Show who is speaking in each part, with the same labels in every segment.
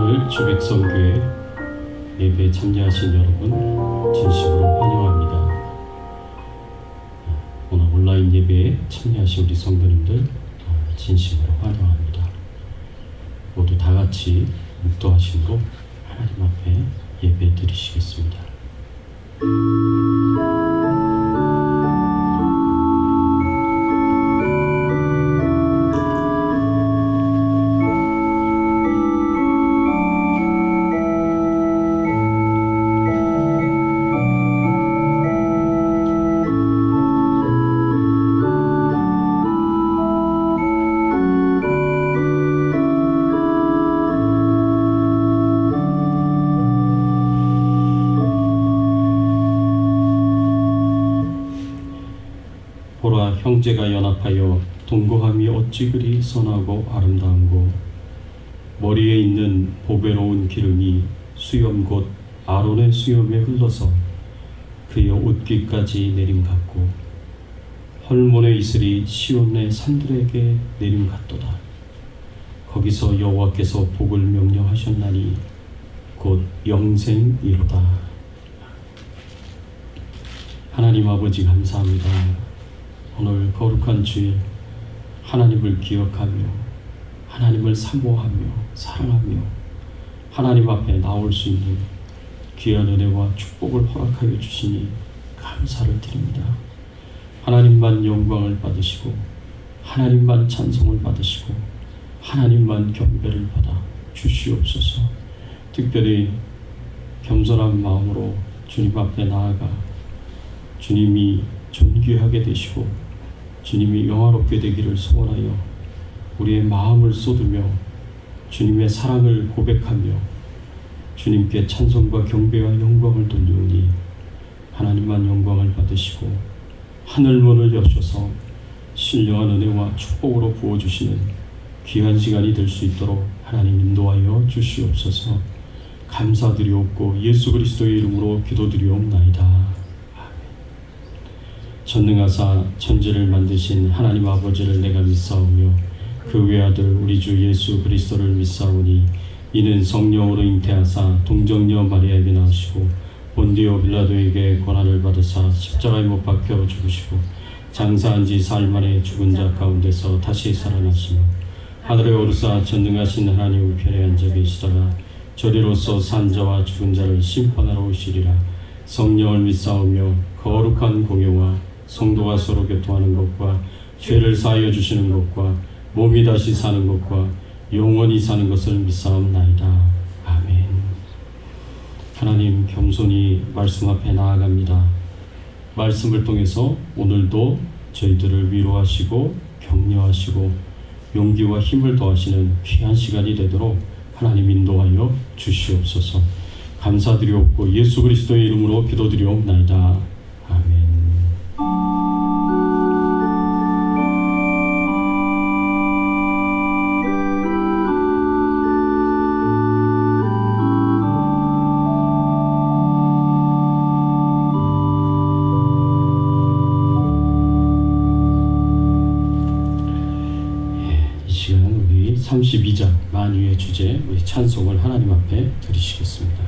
Speaker 1: 오늘 주백성교회 예배에 참여하신 여러분 진심으로 환영합니다. 오늘 온라인 예배에 참여하신 우리 성도님들 진심으로 환영합니다. 모두 다 같이 묵도하심으로 하나님 앞에 예배 드리시겠습니다. 보라, 형제가 연합하여 동거함이 어찌 그리 선하고 아름다운고, 머리에 있는 보배로운 기름이 수염 곧 아론의 수염에 흘러서 그의 옷깃까지 내림같고, 헐몬의 이슬이 시온의 산들에게 내림같도다. 거기서 여호와께서 복을 명령하셨나니 곧 영생이로다. 하나님 아버지 감사합니다. 오늘 거룩한 주일 하나님을 기억하며 하나님을 사모하며 사랑하며 하나님 앞에 나올 수 있는 귀한 은혜와 축복을 허락하여 주시니 감사를 드립니다. 하나님만 영광을 받으시고 하나님만 찬송을 받으시고 하나님만 경배를 받아 주시옵소서. 특별히 겸손한 마음으로 주님 앞에 나아가 주님이 존귀하게 되시고 주님이 영화롭게 되기를 소원하여 우리의 마음을 쏟으며 주님의 사랑을 고백하며 주님께 찬송과 경배와 영광을 돌리오니 하나님만 영광을 받으시고 하늘문을 여셔서 신령한 은혜와 축복으로 부어주시는 귀한 시간이 될 수 있도록 하나님 인도하여 주시옵소서. 감사드리옵고 예수 그리스도의 이름으로 기도드리옵나이다. 전능하사 천지를 만드신 하나님 아버지를 내가 믿사오며 그 외아들 우리 주 예수 그리스도를 믿사오니 이는 성령으로 잉태하사 동정녀 마리아에게 나오시고 본디오 빌라도에게 고난을 받으사 십자가에 못 박혀 죽으시고 장사한 지 사흘 만에 죽은 자 가운데서 다시 살아나시며 하늘에 오르사 전능하신 하나님 우편에 앉아 계시다가 저리로서 산 자와 죽은 자를 심판하러 오시리라. 성령을 믿사오며 거룩한 공예와 성도가 서로 교통하는 것과 죄를 사하여 주시는 것과 몸이 다시 사는 것과 영원히 사는 것을 믿사옵나이다. 아멘. 하나님, 겸손히 말씀 앞에 나아갑니다. 말씀을 통해서 오늘도 저희들을 위로하시고 격려하시고 용기와 힘을 더하시는 귀한 시간이 되도록 하나님 인도하여 주시옵소서. 감사드리옵고 예수 그리스도의 이름으로 기도드리옵나이다. 아멘. 이 시간 우리 32장 만유의 주제 우리 찬송을 하나님 앞에 드리시겠습니다.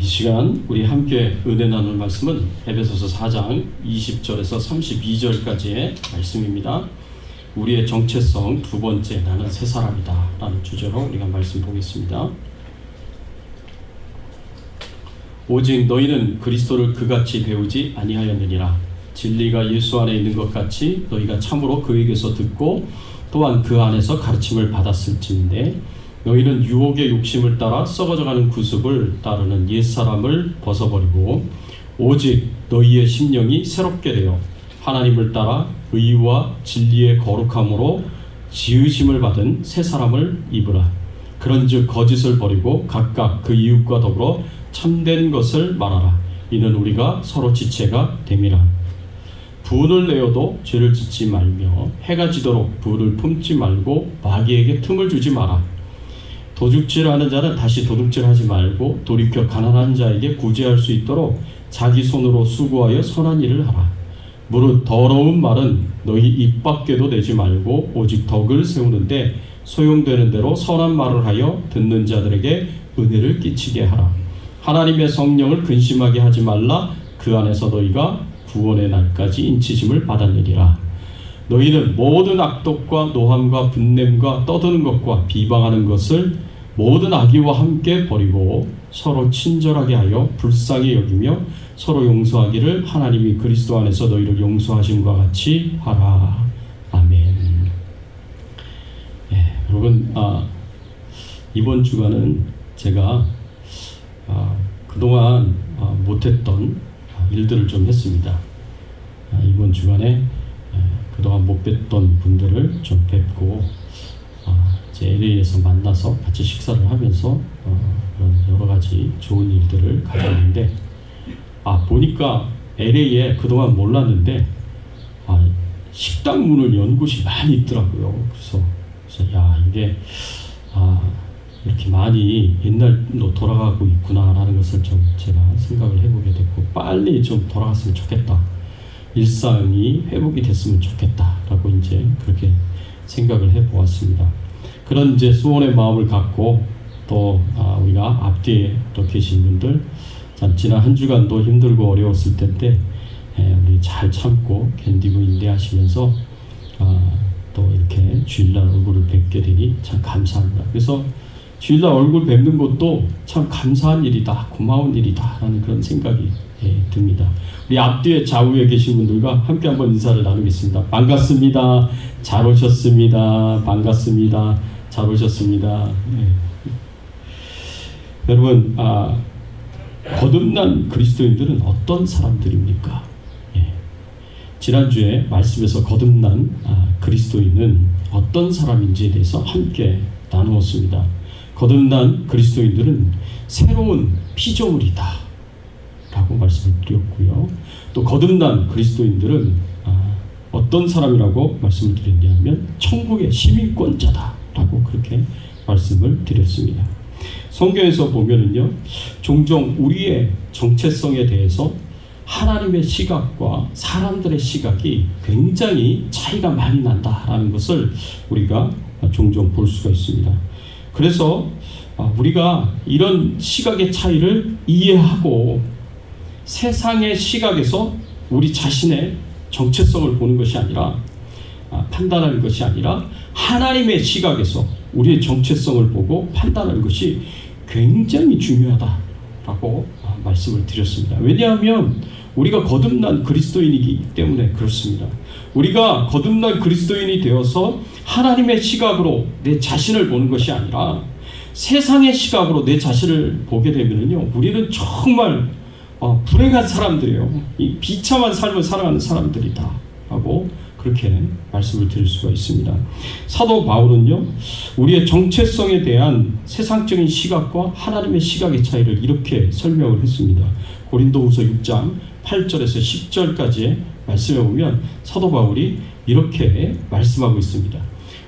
Speaker 1: 시간 우리 함께 은혜 나눌 말씀은 에베소서 4장 20절에서 32절까지의 말씀입니다. 우리의 정체성 두 번째, 나는 새 사람이다 라는 주제로 우리가 말씀 보겠습니다. 오직 너희는 그리스도를 그같이 배우지 아니하였느니라. 진리가 예수 안에 있는 것 같이 너희가 참으로 그에게서 듣고 또한 그 안에서 가르침을 받았을지인데 너희는 유혹의 욕심을 따라 썩어져가는 구습을 따르는 옛사람을 벗어버리고 오직 너희의 심령이 새롭게 되어 하나님을 따라 의와 진리의 거룩함으로 지으심을 받은 새 사람을 입으라. 그런즉 거짓을 버리고 각각 그 이웃과 더불어 참된 것을 말하라. 이는 우리가 서로 지체가 됨이라. 분을 내어도 죄를 짓지 말며 해가 지도록 불을 품지 말고 마귀에게 틈을 주지 마라. 도둑질하는 자는 다시 도둑질하지 말고 돌이켜 가난한 자에게 구제할 수 있도록 자기 손으로 수고하여 선한 일을 하라. 무릇 더러운 말은 너희 입 밖에도 내지 말고 오직 덕을 세우는데 소용되는 대로 선한 말을 하여 듣는 자들에게 은혜를 끼치게 하라. 하나님의 성령을 근심하게 하지 말라. 그 안에서 너희가 구원의 날까지 인치심을 받았느니라. 너희는 모든 악독과 노함과 분냄과 떠드는 것과 비방하는 것을 모든 악의와 함께 버리고 서로 친절하게 하여 불쌍히 여기며 서로 용서하기를 하나님이 그리스도 안에서 너희를 용서하심과 같이 하라. 아멘. 여러분, 이번 주간은 제가 그동안 못했던 일들을 좀 했습니다. 이번 주간에 그동안 못 뵀던 분들을 좀 뵙고 제 LA에서 만나서 같이 식사를 하면서 그런 여러 가지 좋은 일들을 가졌는데 보니까 LA에 그동안 몰랐는데 식당 문을 연 곳이 많이 있더라고요. 그래서 이게 이렇게 많이 옛날로 돌아가고 있구나라는 것을 좀 제가 생각을 해보게 됐고 빨리 좀 돌아갔으면 좋겠다. 일상이 회복이 됐으면 좋겠다라고 이제 그렇게 생각을 해보았습니다. 그런 이제 소원의 마음을 갖고 또 우리가 앞뒤에 또 계신 분들 지난 한 주간도 힘들고 어려웠을 텐데 우리 잘 참고 견디고 인내하시면서 또 이렇게 주일날 얼굴을 뵙게 되니 참 감사합니다. 그래서 주일날 얼굴 뵙는 것도 참 감사한 일이다, 고마운 일이다 라는 그런 생각이 듭니다. 우리 앞뒤에 좌우에 계신 분들과 함께 한번 인사를 나누겠습니다. 반갑습니다. 잘 오셨습니다. 반갑습니다. 잘 오셨습니다. 여러분, 거듭난 그리스도인들은 어떤 사람들입니까? 지난주에 말씀에서 거듭난 그리스도인은 어떤 사람인지에 대해서 함께 나누었습니다. 거듭난 그리스도인들은 새로운 피조물이다 라고 말씀을 드렸고요. 또 거듭난 그리스도인들은 어떤 사람이라고 말씀을 드렸냐면 천국의 시민권자다 라고 그렇게 말씀을 드렸습니다. 성경에서 보면은요, 종종 우리의 정체성에 대해서 하나님의 시각과 사람들의 시각이 굉장히 차이가 많이 난다라는 것을 우리가 종종 볼 수가 있습니다. 그래서 우리가 이런 시각의 차이를 이해하고 세상의 시각에서 우리 자신의 정체성을 보는 것이 아니라 판단하는 것이 아니라 하나님의 시각에서 우리의 정체성을 보고 판단하는 것이 굉장히 중요하다라고 말씀을 드렸습니다. 왜냐하면 우리가 거듭난 그리스도인이기 때문에 그렇습니다. 우리가 거듭난 그리스도인이 되어서 하나님의 시각으로 내 자신을 보는 것이 아니라 세상의 시각으로 내 자신을 보게 되면요, 우리는 정말 불행한 사람들이에요. 이 비참한 삶을 살아가는 사람들이다 하고 그렇게 말씀을 드릴 수가 있습니다. 사도 바울은요, 우리의 정체성에 대한 세상적인 시각과 하나님의 시각의 차이를 이렇게 설명을 했습니다. 고린도후서 6장 8절에서 10절까지의 말씀에 보면 사도 바울이 이렇게 말씀하고 있습니다.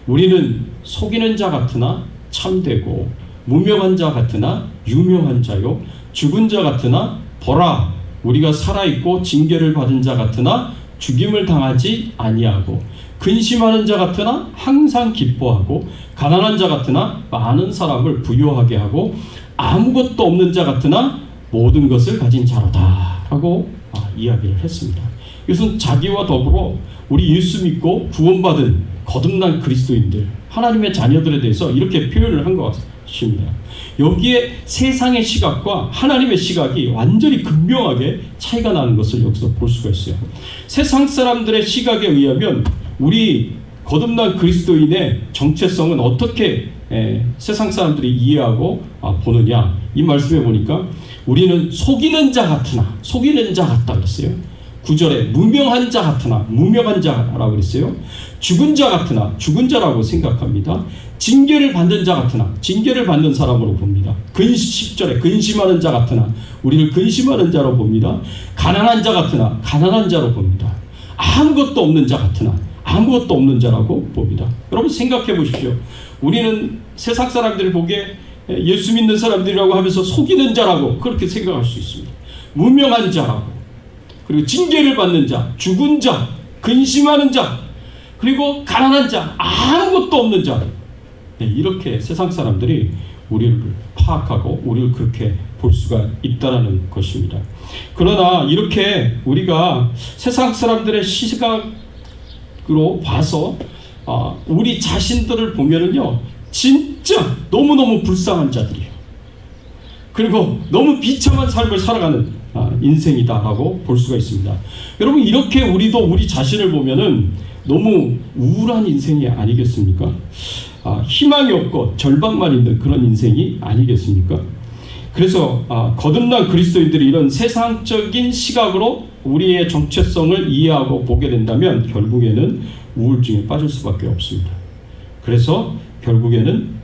Speaker 1: 우리는 속이는 자 같으나 참되고 무명한 자 같으나 유명한 자요, 죽은 자 같으나 보라 우리가 살아있고 징계를 받은 자 같으나 죽임을 당하지 아니하고, 근심하는 자 같으나 항상 기뻐하고, 가난한 자 같으나 많은 사람을 부유하게 하고, 아무것도 없는 자 같으나 모든 것을 가진 자로다 하고 이야기를 했습니다. 이것은 자기와 더불어 우리 예수 믿고 구원받은 거듭난 그리스도인들, 하나님의 자녀들에 대해서 이렇게 표현을 한 것 같습니다. 여기에 세상의 시각과 하나님의 시각이 완전히 극명하게 차이가 나는 것을 여기서 볼 수가 있어요. 세상 사람들의 시각에 의하면 우리 거듭난 그리스도인의 정체성은 어떻게 세상 사람들이 이해하고 보느냐, 이 말씀에 보니까 우리는 속이는 자 같으나, 속이는 자 같다 그랬어요. 9절에 무명한 자 같으나, 무명한 자라고 그랬어요. 죽은 자 같으나, 죽은 자라고 생각합니다. 징계를 받는 자 같으나, 징계를 받는 사람으로 봅니다. 10절에 근심하는 자 같으나, 우리를 근심하는 자로 봅니다. 가난한 자 같으나, 가난한 자로 봅니다. 아무것도 없는 자 같으나, 아무것도 없는 자라고 봅니다. 여러분 생각해 보십시오. 우리는 세상 사람들이 보기에 예수 믿는 사람들이라고 하면서 속이는 자라고 그렇게 생각할 수 있습니다. 무명한 자라고, 그리고 징계를 받는 자, 죽은 자, 근심하는 자, 그리고 가난한 자, 아무것도 없는 자, 이렇게 세상 사람들이 우리를 파악하고 우리를 그렇게 볼 수가 있다는 것입니다. 그러나 이렇게 우리가 세상 사람들의 시각으로 봐서 우리 자신들을 보면은요, 진짜 너무너무 불쌍한 자들이에요. 그리고 너무 비참한 삶을 살아가는 인생이다라고 볼 수가 있습니다. 여러분, 이렇게 우리도 우리 자신을 보면은 너무 우울한 인생이 아니겠습니까? 희망이 없고 절망만 있는 그런 인생이 아니겠습니까? 그래서 거듭난 그리스도인들이 이런 세상적인 시각으로 우리의 정체성을 이해하고 보게 된다면 결국에는 우울증에 빠질 수밖에 없습니다. 그래서 결국에는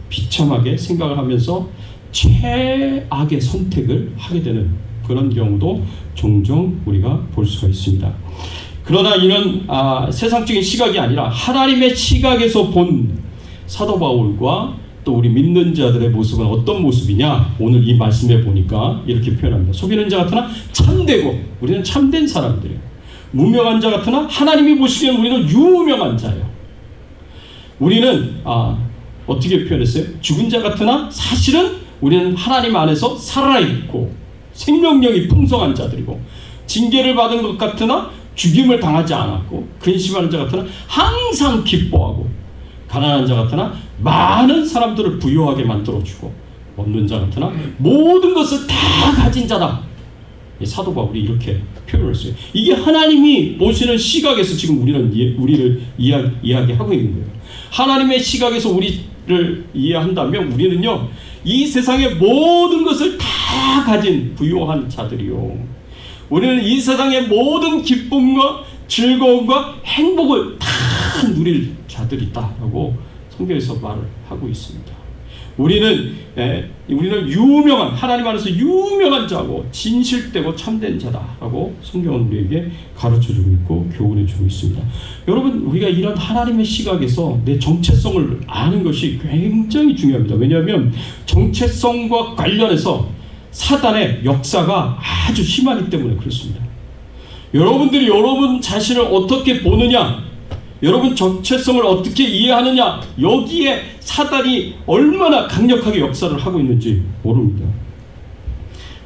Speaker 1: 비참하게 생각을 하면서 최악의 선택을 하게 되는 그런 경우도 종종 우리가 볼 수가 있습니다. 그러나 이런 세상적인 시각이 아니라 하나님의 시각에서 본 사도 바울과 또 우리 믿는 자들의 모습은 어떤 모습이냐? 오늘 이 말씀에 보니까 이렇게 표현합니다. 속이는 자 같으나 참되고, 우리는 참된 사람들이에요. 무명한 자 같으나 하나님이 보시기엔 우리는 유명한 자예요. 우리는 어떻게 표현했어요? 죽은 자 같으나 사실은 우리는 하나님 안에서 살아있고 생명력이 풍성한 자들이고, 징계를 받은 것 같으나 죽임을 당하지 않았고, 근심하는 자 같으나 항상 기뻐하고, 가난한 자 같으나 많은 사람들을 부유하게 만들어주고, 없는 자 같으나 모든 것을 다 가진 자다. 사도 바울이 이렇게 표현을 했어요. 이게 하나님이 보시는 시각에서 지금 우리를 이야기하고 있는 거예요. 하나님의 시각에서 우리를 이해한다면 우리는요, 이 세상의 모든 것을 다 가진 부유한 자들이요, 우리는 이 세상의 모든 기쁨과 즐거움과 행복을 다 누릴 자들이다라고 성경에서 말을 하고 있습니다. 우리는 유명한, 하나님 안에서 유명한 자고 진실되고 참된 자다라고 성경은 우리에게 가르쳐주고 있고 교훈해주고 있습니다. 여러분, 우리가 이런 하나님의 시각에서 내 정체성을 아는 것이 굉장히 중요합니다. 왜냐하면 정체성과 관련해서 사단의 역사가 아주 심하기 때문에 그렇습니다. 여러분들이 여러분 자신을 어떻게 보느냐, 여러분 정체성을 어떻게 이해하느냐, 여기에 사단이 얼마나 강력하게 역사를 하고 있는지 모릅니다.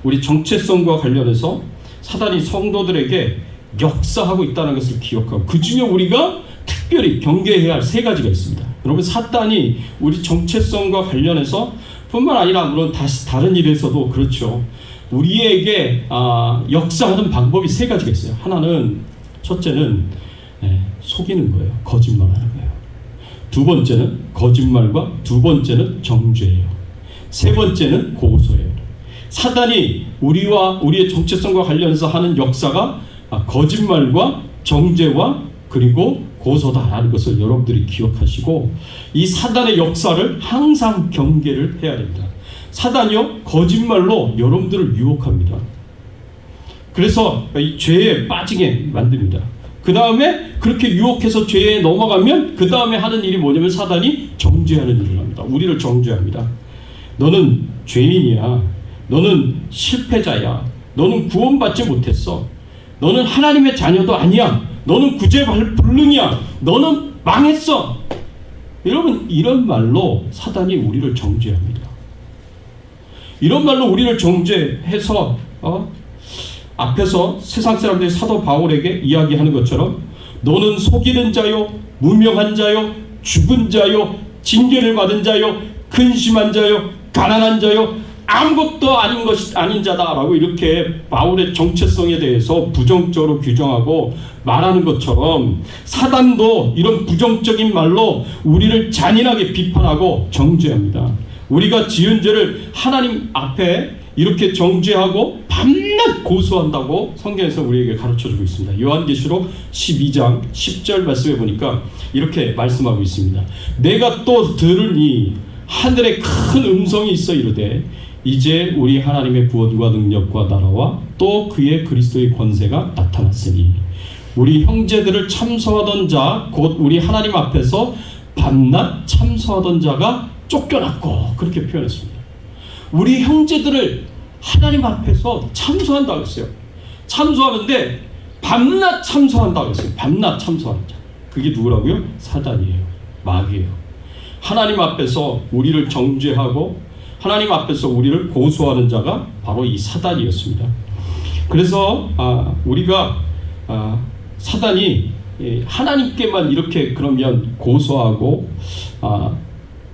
Speaker 1: 우리 정체성과 관련해서 사단이 성도들에게 역사하고 있다는 것을 기억하고, 그 중에 우리가 특별히 경계해야 할 세 가지가 있습니다. 여러분, 사단이 우리 정체성과 관련해서 뿐만 아니라 물론 다른 일에서도 그렇죠. 우리에게 역사하는 방법이 세 가지가 있어요. 하나는, 첫째는 속이는 거예요. 거짓말하는 거예요. 두 번째는 거짓말과 두 번째는 정죄예요. 세 번째는 고소예요. 사단이 우리와 우리의 정체성과 관련해서 하는 역사가 거짓말과 정죄와 그리고 고소다라는 것을 여러분들이 기억하시고, 이 사단의 역사를 항상 경계를 해야 됩니다. 사단이요, 거짓말로 여러분들을 유혹합니다. 그래서 이 죄에 빠지게 만듭니다. 그 다음에 그렇게 유혹해서 죄에 넘어가면 그 다음에 하는 일이 뭐냐면 사단이 정죄하는 일을 합니다. 우리를 정죄합니다. 너는 죄인이야. 너는 실패자야. 너는 구원받지 못했어. 너는 하나님의 자녀도 아니야. 너는 구제불능이야. 너는 망했어. 여러분, 이런 말로 사단이 우리를 정죄합니다. 이런 말로 우리를 정죄해서 앞에서 세상 사람들이 사도 바울에게 이야기하는 것처럼 너는 속이는 자요, 무명한 자요, 죽은 자요, 징계를 받은 자요, 근심한 자요, 가난한 자요, 아무것도 아닌 자다라고 이렇게 바울의 정체성에 대해서 부정적으로 규정하고 말하는 것처럼 사단도 이런 부정적인 말로 우리를 잔인하게 비판하고 정죄합니다. 우리가 지은 죄를 하나님 앞에 이렇게 정죄하고 밤낮 고소한다고 성경에서 우리에게 가르쳐주고 있습니다. 요한계시록 12장 10절 말씀에 보니까 이렇게 말씀하고 있습니다. 내가 또 들으니 하늘에 큰 음성이 있어 이르되 이제 우리 하나님의 구원과 능력과 나라와 또 그의 그리스도의 권세가 나타났으니 우리 형제들을 참소하던 자 곧 우리 하나님 앞에서 밤낮 참소하던 자가 쫓겨났고, 그렇게 표현했습니다. 우리 형제들을 하나님 앞에서 참소한다고 했어요. 참소하는데 밤낮 참소한다고 했어요. 밤낮 참소하는 자. 그게 누구라고요? 사단이에요. 마귀예요. 하나님 앞에서 우리를 정죄하고 하나님 앞에서 우리를 고소하는 자가 바로 이 사단이었습니다. 그래서 우리가 사단이 하나님께만 이렇게 그러면 고소하고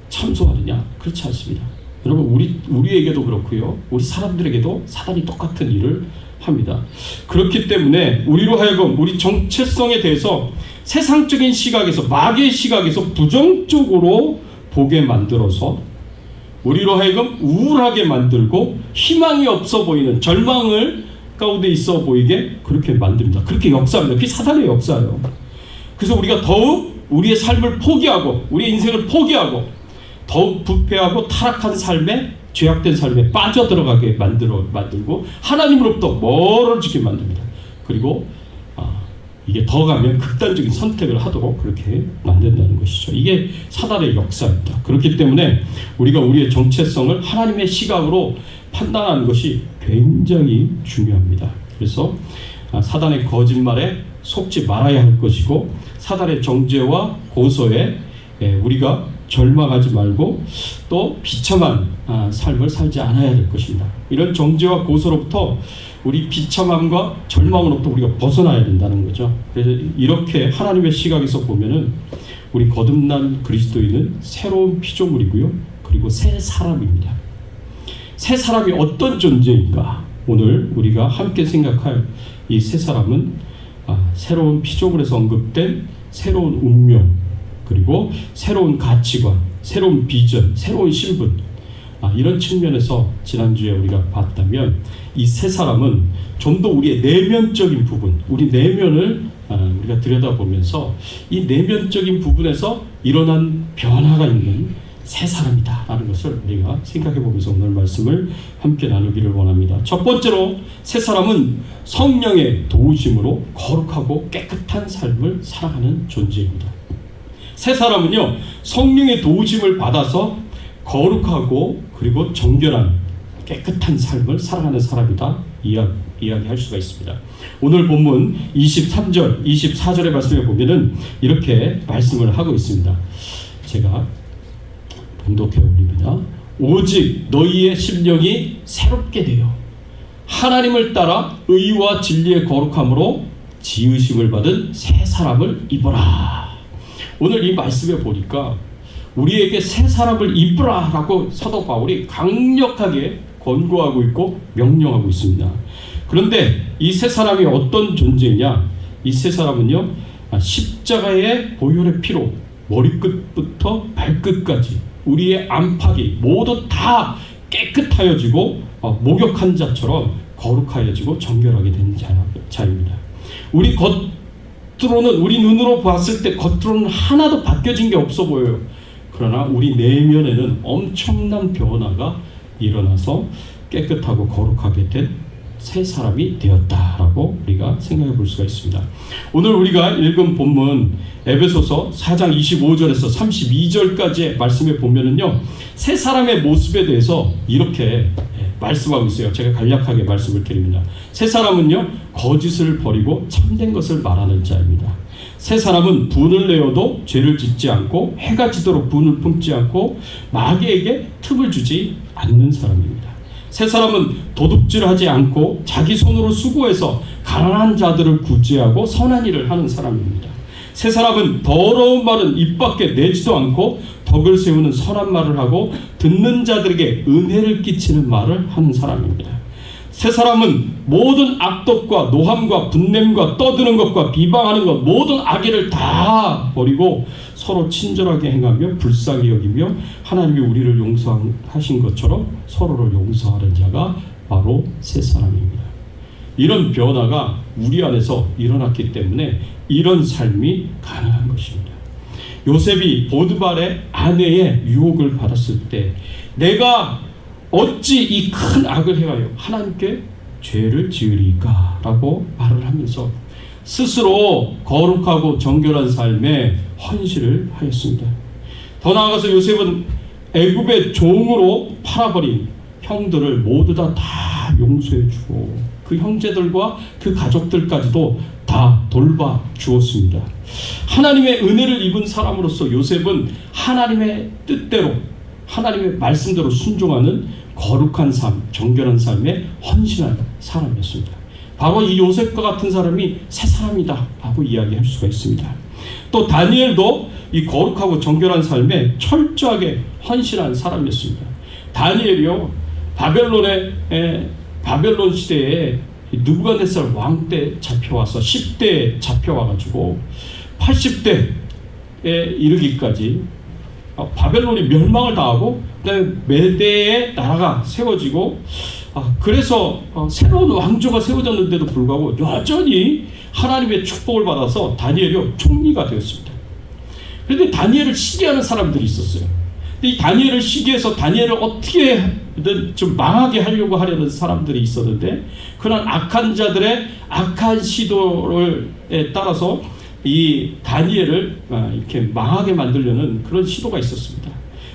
Speaker 1: 참소하느냐? 그렇지 않습니다. 여러분, 우리에게도 그렇고요, 우리 사람들에게도 사단이 똑같은 일을 합니다. 그렇기 때문에 우리로 하여금 우리 정체성에 대해서 세상적인 시각에서, 마귀의 시각에서 부정적으로 보게 만들어서 우리로 하여금 우울하게 만들고 희망이 없어 보이는, 절망을 가운데 있어 보이게 그렇게 만듭니다. 그렇게 역사합니다. 그게 사단의 역사예요. 그래서 우리가 더욱 우리의 삶을 포기하고 우리의 인생을 포기하고 더욱 부패하고 타락한 삶에, 죄악된 삶에 빠져들어가게 만들고 하나님으로부터 멀어지게 만듭니다. 그리고 이게 더 가면 극단적인 선택을 하도록 그렇게 만든다는 것이죠. 이게 사단의 역사입니다. 그렇기 때문에 우리가 우리의 정체성을 하나님의 시각으로 판단하는 것이 굉장히 중요합니다. 그래서 사단의 거짓말에 속지 말아야 할 것이고, 사단의 정죄와 고소에 우리가 절망하지 말고 또 비참한 삶을 살지 않아야 될 것입니다. 이런 정죄와 고소로부터, 우리 비참함과 절망으로부터 우리가 벗어나야 된다는 거죠. 그래서 이렇게 하나님의 시각에서 보면은 우리 거듭난 그리스도인은 새로운 피조물이고요, 그리고 새 사람입니다. 새 사람이 어떤 존재인가? 오늘 우리가 함께 생각할 이 새 사람은 새로운 피조물에서 언급된 새로운 운명, 그리고 새로운 가치관, 새로운 비전, 새로운 신분, 이런 측면에서 지난주에 우리가 봤다면, 이 새 사람은 좀 더 우리의 내면적인 부분, 우리 내면을 우리가 들여다보면서 이 내면적인 부분에서 일어난 변화가 있는 새 사람이다 라는 것을 우리가 생각해 보면서 오늘 말씀을 함께 나누기를 원합니다. 첫 번째로, 새 사람은 성령의 도우심으로 거룩하고 깨끗한 삶을 살아가는 존재입니다. 새 사람은요, 성령의 도우심을 받아서 거룩하고 그리고 정결한 깨끗한 삶을 살아가는 사람이다 이야기할 수가 있습니다. 오늘 본문 23절, 24절의 말씀에 보면은 이렇게 말씀을 하고 있습니다. 제가 봉독해 올립니다. 오직 너희의 심령이 새롭게 되어 하나님을 따라 의와 진리의 거룩함으로 지으심을 받은 새 사람을 입어라. 오늘 이 말씀에 보니까 우리에게 새 사람을 입으라 라고 사도 바울이 강력하게 권고하고 있고 명령하고 있습니다. 그런데 이 새 사람이 어떤 존재냐? 이 새 사람은요, 십자가의 보혈의 피로 머리끝부터 발끝까지 우리의 안팎이 모두 다 깨끗하여지고 목욕한 자처럼 거룩하여지고 정결하게 된 자입니다. 우리 겉으로는, 우리 눈으로 봤을 때 겉으로는 하나도 바뀌어진 게 없어 보여요. 그러나 우리 내면에는 엄청난 변화가 일어나서 깨끗하고 거룩하게 된 새 사람이 되었다라고 우리가 생각해 볼 수가 있습니다. 오늘 우리가 읽은 본문 에베소서 4장 25절에서 32절까지의 말씀에 보면은요, 새 사람의 모습에 대해서 이렇게 말씀하고 있어요. 제가 간략하게 말씀을 드립니다. 새 사람은요, 거짓을 버리고 참된 것을 말하는 자입니다. 새 사람은 분을 내어도 죄를 짓지 않고 해가 지도록 분을 품지 않고 마귀에게 틈을 주지 않는 사람입니다. 새 사람은 도둑질하지 않고 자기 손으로 수고해서 가난한 자들을 구제하고 선한 일을 하는 사람입니다. 새 사람은 더러운 말은 입 밖에 내지도 않고 덕을 세우는 선한 말을 하고 듣는 자들에게 은혜를 끼치는 말을 하는 사람입니다. 새 사람은 모든 악독과 노함과 분냄과 떠드는 것과 비방하는 것, 모든 악의를 다 버리고 서로 친절하게 행하며 불쌍히 여기며 하나님이 우리를 용서하신 것처럼 서로를 용서하는 자가 바로 새 사람입니다. 이런 변화가 우리 안에서 일어났기 때문에 이런 삶이 가능한 것입니다. 요셉이 보드발의 아내의 유혹을 받았을 때, 내가 어찌 이 큰 악을 행하여 하나님께 죄를 지으리까 라고 말을 하면서 하면서 스스로 거룩하고 정결한 삶에 헌신을 하였습니다. 더 나아가서 요셉은 애굽의 종으로 팔아버린 형들을 모두 다 용서해주고 그 형제들과 그 가족들까지도 다 돌봐 주었습니다. 하나님의 은혜를 입은 사람으로서 요셉은 하나님의 뜻대로 하나님의 말씀대로 순종하는 거룩한 삶, 정결한 삶에 헌신한 사람이었습니다. 바로 이 요셉과 같은 사람이 새 사람이다 라고 이야기할 수가 있습니다. 또 다니엘도 이 거룩하고 정결한 삶에 철저하게 헌신한 사람이었습니다. 다니엘이요, 바벨론 시대에 느부갓네살 왕 때 잡혀와서 10대에 잡혀와가지고 80대에 이르기까지 바벨론이 멸망을 당하고 그다음에 메대의 나라가 세워지고 그래서 새로운 왕조가 세워졌는데도 불구하고 여전히 하나님의 축복을 받아서 다니엘이 총리가 되었습니다. 그런데 다니엘을 시기하는 사람들이 있었어요. 이 다니엘을 시기해서 다니엘을 어떻게든 좀 망하게 하려고 하려는 사람들이 있었는데 그런 악한 자들의 악한 시도에 따라서 이 다니엘을 이렇게 망하게 만들려는 그런 시도가 있었습니다.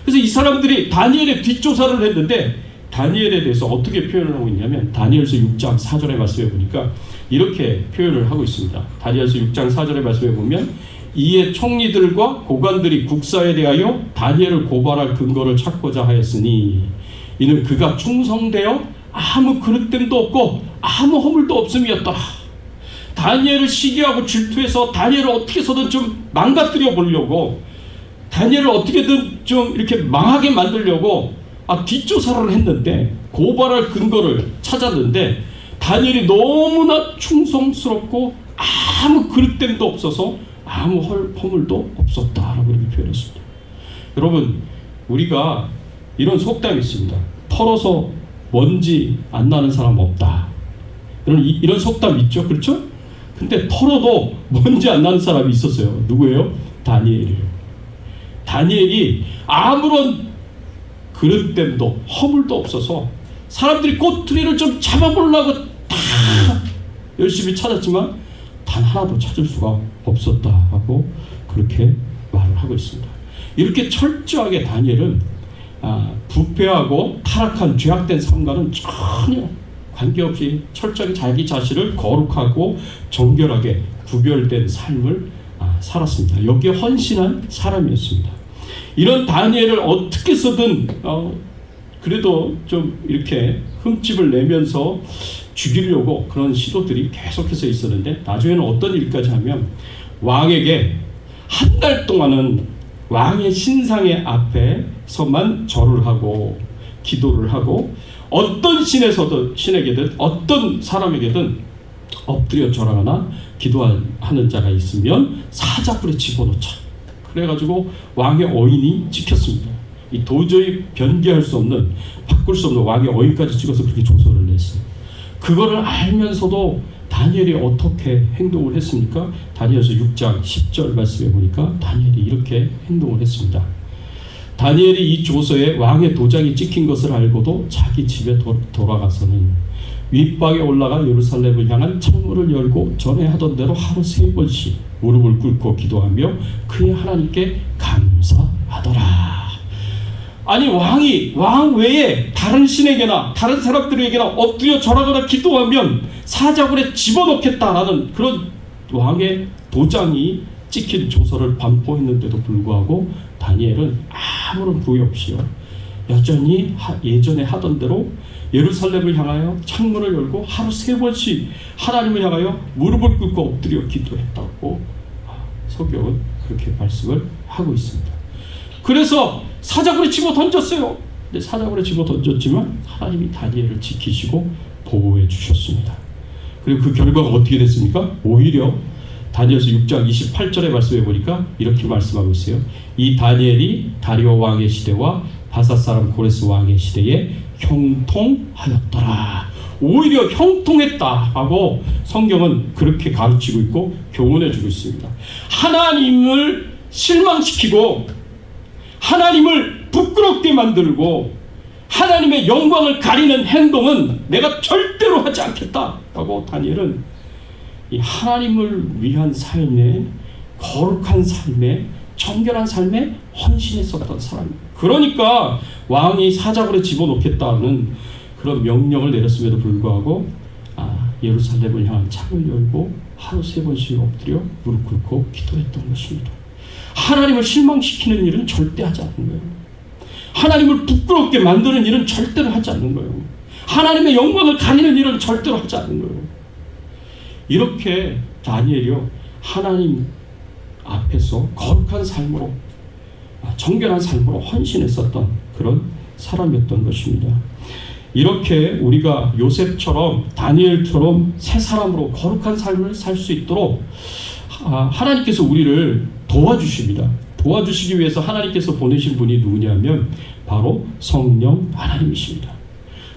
Speaker 1: 그래서 이 사람들이 다니엘의 뒷조사를 했는데 다니엘에 대해서 어떻게 표현을 하고 있냐면 다니엘서 6장 4절의 말씀에 보니까 이렇게 표현을 하고 있습니다. 다니엘서 6장 4절의 말씀에 보면 이에 총리들과 고관들이 국사에 대하여 다니엘을 고발할 근거를 찾고자 하였으니 이는 그가 충성되어 아무 그릇됨도 없고 아무 허물도 없음이었다. 다니엘을 시기하고 질투해서 다니엘을 어떻게 해서든 좀 망가뜨려 보려고 다니엘을 어떻게든 좀 이렇게 망하게 만들려고 뒷조사를 했는데 고발할 근거를 찾았는데 다니엘이 너무나 충성스럽고 아무 그릇됨도 없어서 아무 허물도 없었다라고 이렇게 표현했습니다. 여러분, 우리가 이런 속담이 있습니다. 털어서 먼지 안 나는 사람 없다. 이런 속담 있죠, 그렇죠? 근데 털어도 먼지 안 나는 사람이 있었어요. 누구예요? 다니엘이에요. 다니엘이 아무런 그릇됨도 허물도 없어서 사람들이 꼬투리를 좀 잡아보려고 다 열심히 찾았지만 단 하나도 찾을 수가 없었다라고 그렇게 말을 하고 있습니다. 이렇게 철저하게 다니엘은 부패하고 타락한 죄악된 삶과는 전혀 관계없이 철저하게 자기 자신을 거룩하고 정결하게 구별된 삶을 살았습니다. 여기에 헌신한 사람이었습니다. 이런 다니엘을 어떻게 해서든 그래도 좀 이렇게 흠집을 내면서 죽이려고 그런 시도들이 계속해서 있었는데 나중에는 어떤 일까지 하면 왕에게 한 달 동안은 왕의 신상의 앞에서만 절을 하고 기도를 하고 어떤 신에게든 어떤 사람에게든 엎드려 절하거나 기도하는 자가 있으면 사자굴에 집어넣자. 그래가지고 왕의 어인이 찍혔습니다. 이 도저히 변개할 수 없는 바꿀 수 없는 왕의 어인까지 찍어서 그렇게 조서를 냈어요. 그거를 알면서도 다니엘이 어떻게 행동을 했습니까? 다니엘서 6장 10절 말씀에 보니까 다니엘이 이렇게 행동을 했습니다. 다니엘이 이 조서에 왕의 도장이 찍힌 것을 알고도 자기 집에 돌아가서는 윗방에 올라가 예루살렘을 향한 창문을 열고 전에 하던 대로 하루 3번씩 무릎을 꿇고 기도하며 그의 하나님께 감사하더라. 아니 왕 외에 다른 신에게나 다른 사람들에게나 엎드려 절하거나 기도하면 사자굴에 집어넣겠다라는 그런 왕의 도장이 찍힌 조서를 반포했는데도 불구하고 다니엘은 아무런 구애 없이요 여전히 예전에 하던 대로 예루살렘을 향하여 창문을 열고 하루 3번씩 하나님을 향하여 무릎을 꿇고 엎드려 기도했다고 성경은 그렇게 말씀을 하고 있습니다. 그래서 사자굴에 집어 던졌어요. 근데 사자굴에 집어 던졌지만 하나님이 다니엘을 지키시고 보호해 주셨습니다. 그리고 그 결과가 어떻게 됐습니까? 오히려 다니엘서 6장 28절의 말씀에 보니까 이렇게 말씀하고 있어요. 이 다니엘이 다리오 왕의 시대와 바사 사람 고레스 왕의 시대에 형통하였더라. 오히려 형통했다라고 성경은 그렇게 가르치고 있고 교훈해 주고 있습니다. 하나님을 실망시키고 하나님을 부끄럽게 만들고 하나님의 영광을 가리는 행동은 내가 절대로 하지 않겠다라고 다니엘은 이 하나님을 위한 삶에, 거룩한 삶에, 정결한 삶에 헌신했었던 사람입니다. 그러니까 왕이 사자굴에 집어넣겠다는 그런 명령을 내렸음에도 불구하고 예루살렘을 향한 창을 열고 하루 3번씩 엎드려 무릎 꿇고 기도했던 것입니다. 하나님을 실망시키는 일은 절대 하지 않는 거예요. 하나님을 부끄럽게 만드는 일은 절대로 하지 않는 거예요. 하나님의 영광을 가리는 일은 절대로 하지 않는 거예요. 이렇게 다니엘이요, 하나님 앞에서 거룩한 삶으로, 정결한 삶으로 헌신했었던 그런 사람이었던 것입니다. 이렇게 우리가 요셉처럼, 다니엘처럼 새 사람으로 거룩한 삶을 살 수 있도록 하나님께서 우리를 도와주십니다. 도와주시기 위해서 하나님께서 보내신 분이 누구냐면 바로 성령 하나님이십니다.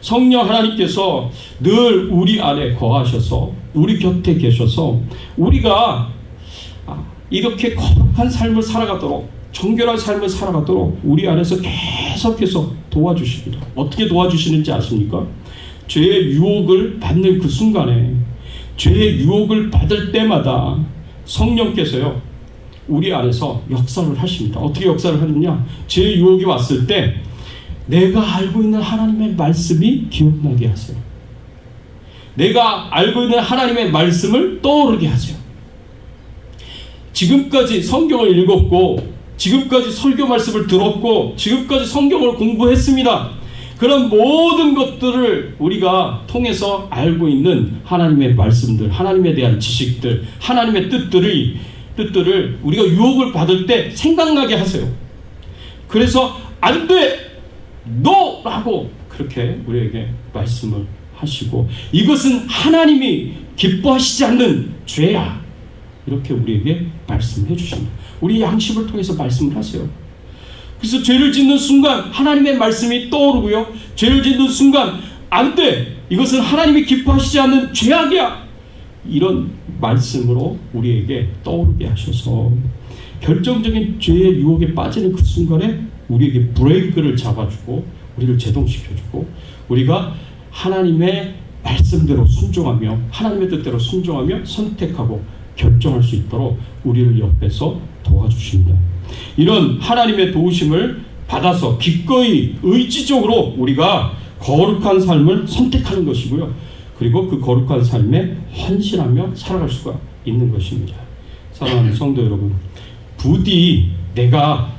Speaker 1: 성령 하나님께서 늘 우리 안에 거하셔서 우리 곁에 계셔서 우리가 이렇게 거룩한 삶을 살아가도록, 정결한 삶을 살아가도록 우리 안에서 계속해서 도와주십니다. 어떻게 도와주시는지 아십니까? 죄의 유혹을 받는 그 순간에, 죄의 유혹을 받을 때마다 성령께서요, 우리 안에서 역사를 하십니다. 어떻게 역사를 하느냐? 죄의 유혹이 왔을 때 내가 알고 있는 하나님의 말씀이 기억나게 하세요. 내가 알고 있는 하나님의 말씀을 떠오르게 하세요. 지금까지 성경을 읽었고, 지금까지 설교 말씀을 들었고, 지금까지 성경을 공부했습니다. 그런 모든 것들을 우리가 통해서 알고 있는 하나님의 말씀들, 하나님에 대한 지식들, 하나님의 뜻들을 우리가 유혹을 받을 때 생각나게 하세요. 그래서 안 돼! NO! 라고 그렇게 우리에게 말씀을 하시고, 이것은 하나님이 기뻐하시지 않는 죄야, 이렇게 우리에게 말씀해 주십니다. 우리 양심을 통해서 말씀을 하세요. 그래서 죄를 짓는 순간 하나님의 말씀이 떠오르고요, 죄를 짓는 순간 안 돼! 이것은 하나님이 기뻐하시지 않는 죄악이야! 이런 말씀으로 우리에게 떠오르게 하셔서 결정적인 죄의 유혹에 빠지는 그 순간에 우리에게 브레이크를 잡아주고 우리를 제동시켜주고, 우리가 하나님의 말씀대로 순종하며 하나님의 뜻대로 순종하며 선택하고 결정할 수 있도록 우리를 옆에서 도와주십니다. 이런 하나님의 도우심을 받아서 기꺼이 의지적으로 우리가 거룩한 삶을 선택하는 것이고요, 그리고 그 거룩한 삶에 헌신하며 살아갈 수가 있는 것입니다. 사랑하는 성도 여러분, 부디 내가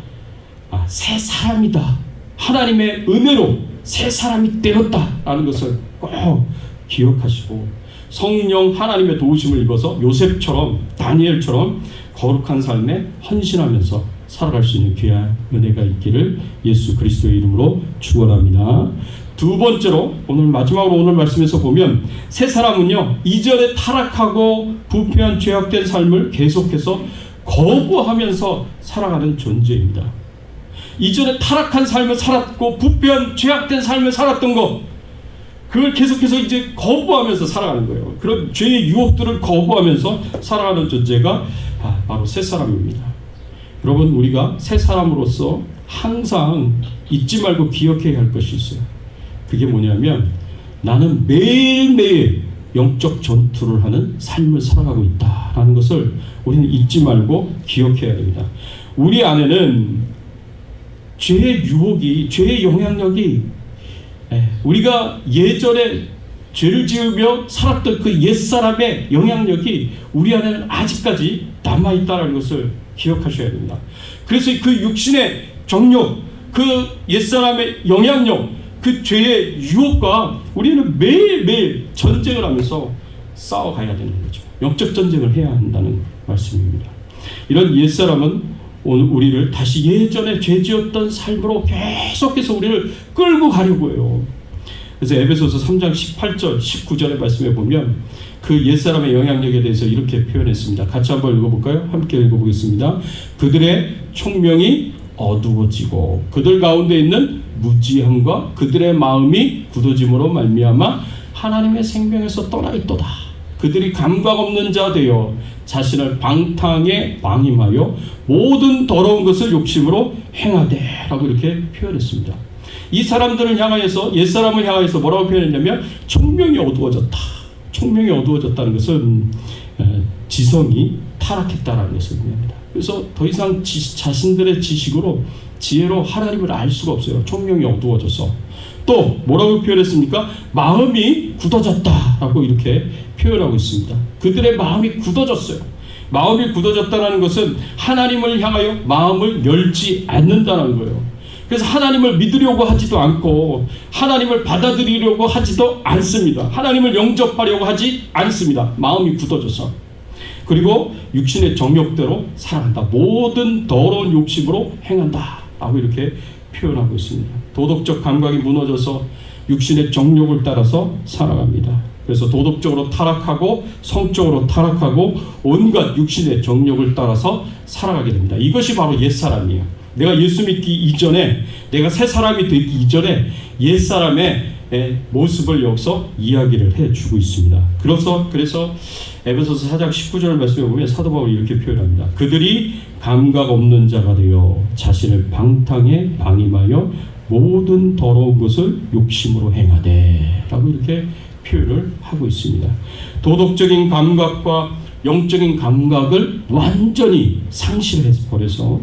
Speaker 1: 새 사람이다, 하나님의 은혜로 새 사람이 되었다라는 것을 꼭 기억하시고, 성령 하나님의 도우심을 입어서 요셉처럼, 다니엘처럼 거룩한 삶에 헌신하면서 살아갈 수 있는 귀한 은혜가 있기를 예수 그리스도의 이름으로 축원합니다. 두 번째로, 오늘 마지막으로 오늘 말씀에서 보면 새 사람은요, 이전에 타락하고 부패한 죄악된 삶을 계속해서 거부하면서 살아가는 존재입니다. 이전에 타락한 삶을 살았고 부패한 죄악된 삶을 살았던 것, 그걸 계속해서 이제 거부하면서 살아가는 거예요. 그런 죄의 유혹들을 거부하면서 살아가는 존재가 바로 새 사람입니다. 여러분, 우리가 새 사람으로서 항상 잊지 말고 기억해야 할 것이 있어요. 그게 뭐냐면, 나는 매일매일 영적 전투를 하는 삶을 살아가고 있다라는 것을 우리는 잊지 말고 기억해야 됩니다. 우리 안에는 죄의 유혹이, 죄의 영향력이, 우리가 예전에 죄를 지으며 살았던 그 옛사람의 영향력이 우리 안에는 아직까지 남아있다는 것을 기억하셔야 됩니다. 그래서 그 육신의 정욕, 그 옛사람의 영향력, 그 죄의 유혹과 우리는 매일매일 전쟁을 하면서 싸워가야 되는 거죠. 영적 전쟁을 해야 한다는 말씀입니다. 이런 옛사람은 오늘 우리를 다시 예전에 죄지었던 삶으로 계속해서 우리를 끌고 가려고 해요. 그래서 에베소서 3장 18절, 19절의 말씀에 보면 그 옛사람의 영향력에 대해서 이렇게 표현했습니다. 같이 한번 읽어볼까요? 함께 읽어보겠습니다. 그들의 총명이 어두워지고 그들 가운데 있는 무지함과 그들의 마음이 굳어짐으로 말미암아 하나님의 생명에서 떠나 있도다. 그들이 감각 없는 자 되어 자신을 방탕에 방임하여 모든 더러운 것을 욕심으로 행하되 라고 이렇게 표현했습니다. 이 사람들을 향하여서, 옛사람을 향하여서 뭐라고 표현했냐면 총명이 어두워졌다. 총명이 어두워졌다는 것은 지성이 타락했다라는 것을 의미합니다. 그래서 더 이상 자신들의 지식으로 지혜로 하나님을 알 수가 없어요. 총명이 어두워져서. 또 뭐라고 표현했습니까? 마음이 굳어졌다라고 이렇게 표현하고 있습니다. 그들의 마음이 굳어졌어요. 마음이 굳어졌다는 것은 하나님을 향하여 마음을 열지 않는다는 거예요. 그래서 하나님을 믿으려고 하지도 않고 하나님을 받아들이려고 하지도 않습니다. 하나님을 영접하려고 하지 않습니다. 마음이 굳어져서. 그리고 육신의 정욕대로 살아간다. 모든 더러운 욕심으로 행한다 라고 이렇게 표현하고 있습니다. 도덕적 감각이 무너져서 육신의 정욕을 따라서 살아갑니다. 그래서 도덕적으로 타락하고 성적으로 타락하고 온갖 육신의 정욕을 따라서 살아가게 됩니다. 이것이 바로 옛사람이에요. 내가 예수 믿기 이전에, 내가 새 사람이 되기 이전에 옛사람의 모습을 여기서 이야기를 해주고 있습니다. 그래서 에베소서 4장 19절 말씀에 보면 사도 바울이 이렇게 표현합니다. 그들이 감각 없는 자가 되어 자신을 방탕에 방임하여 모든 더러운 것을 욕심으로 행하되 라고 이렇게 표현을 하고 있습니다. 도덕적인 감각과 영적인 감각을 완전히 상실해버려서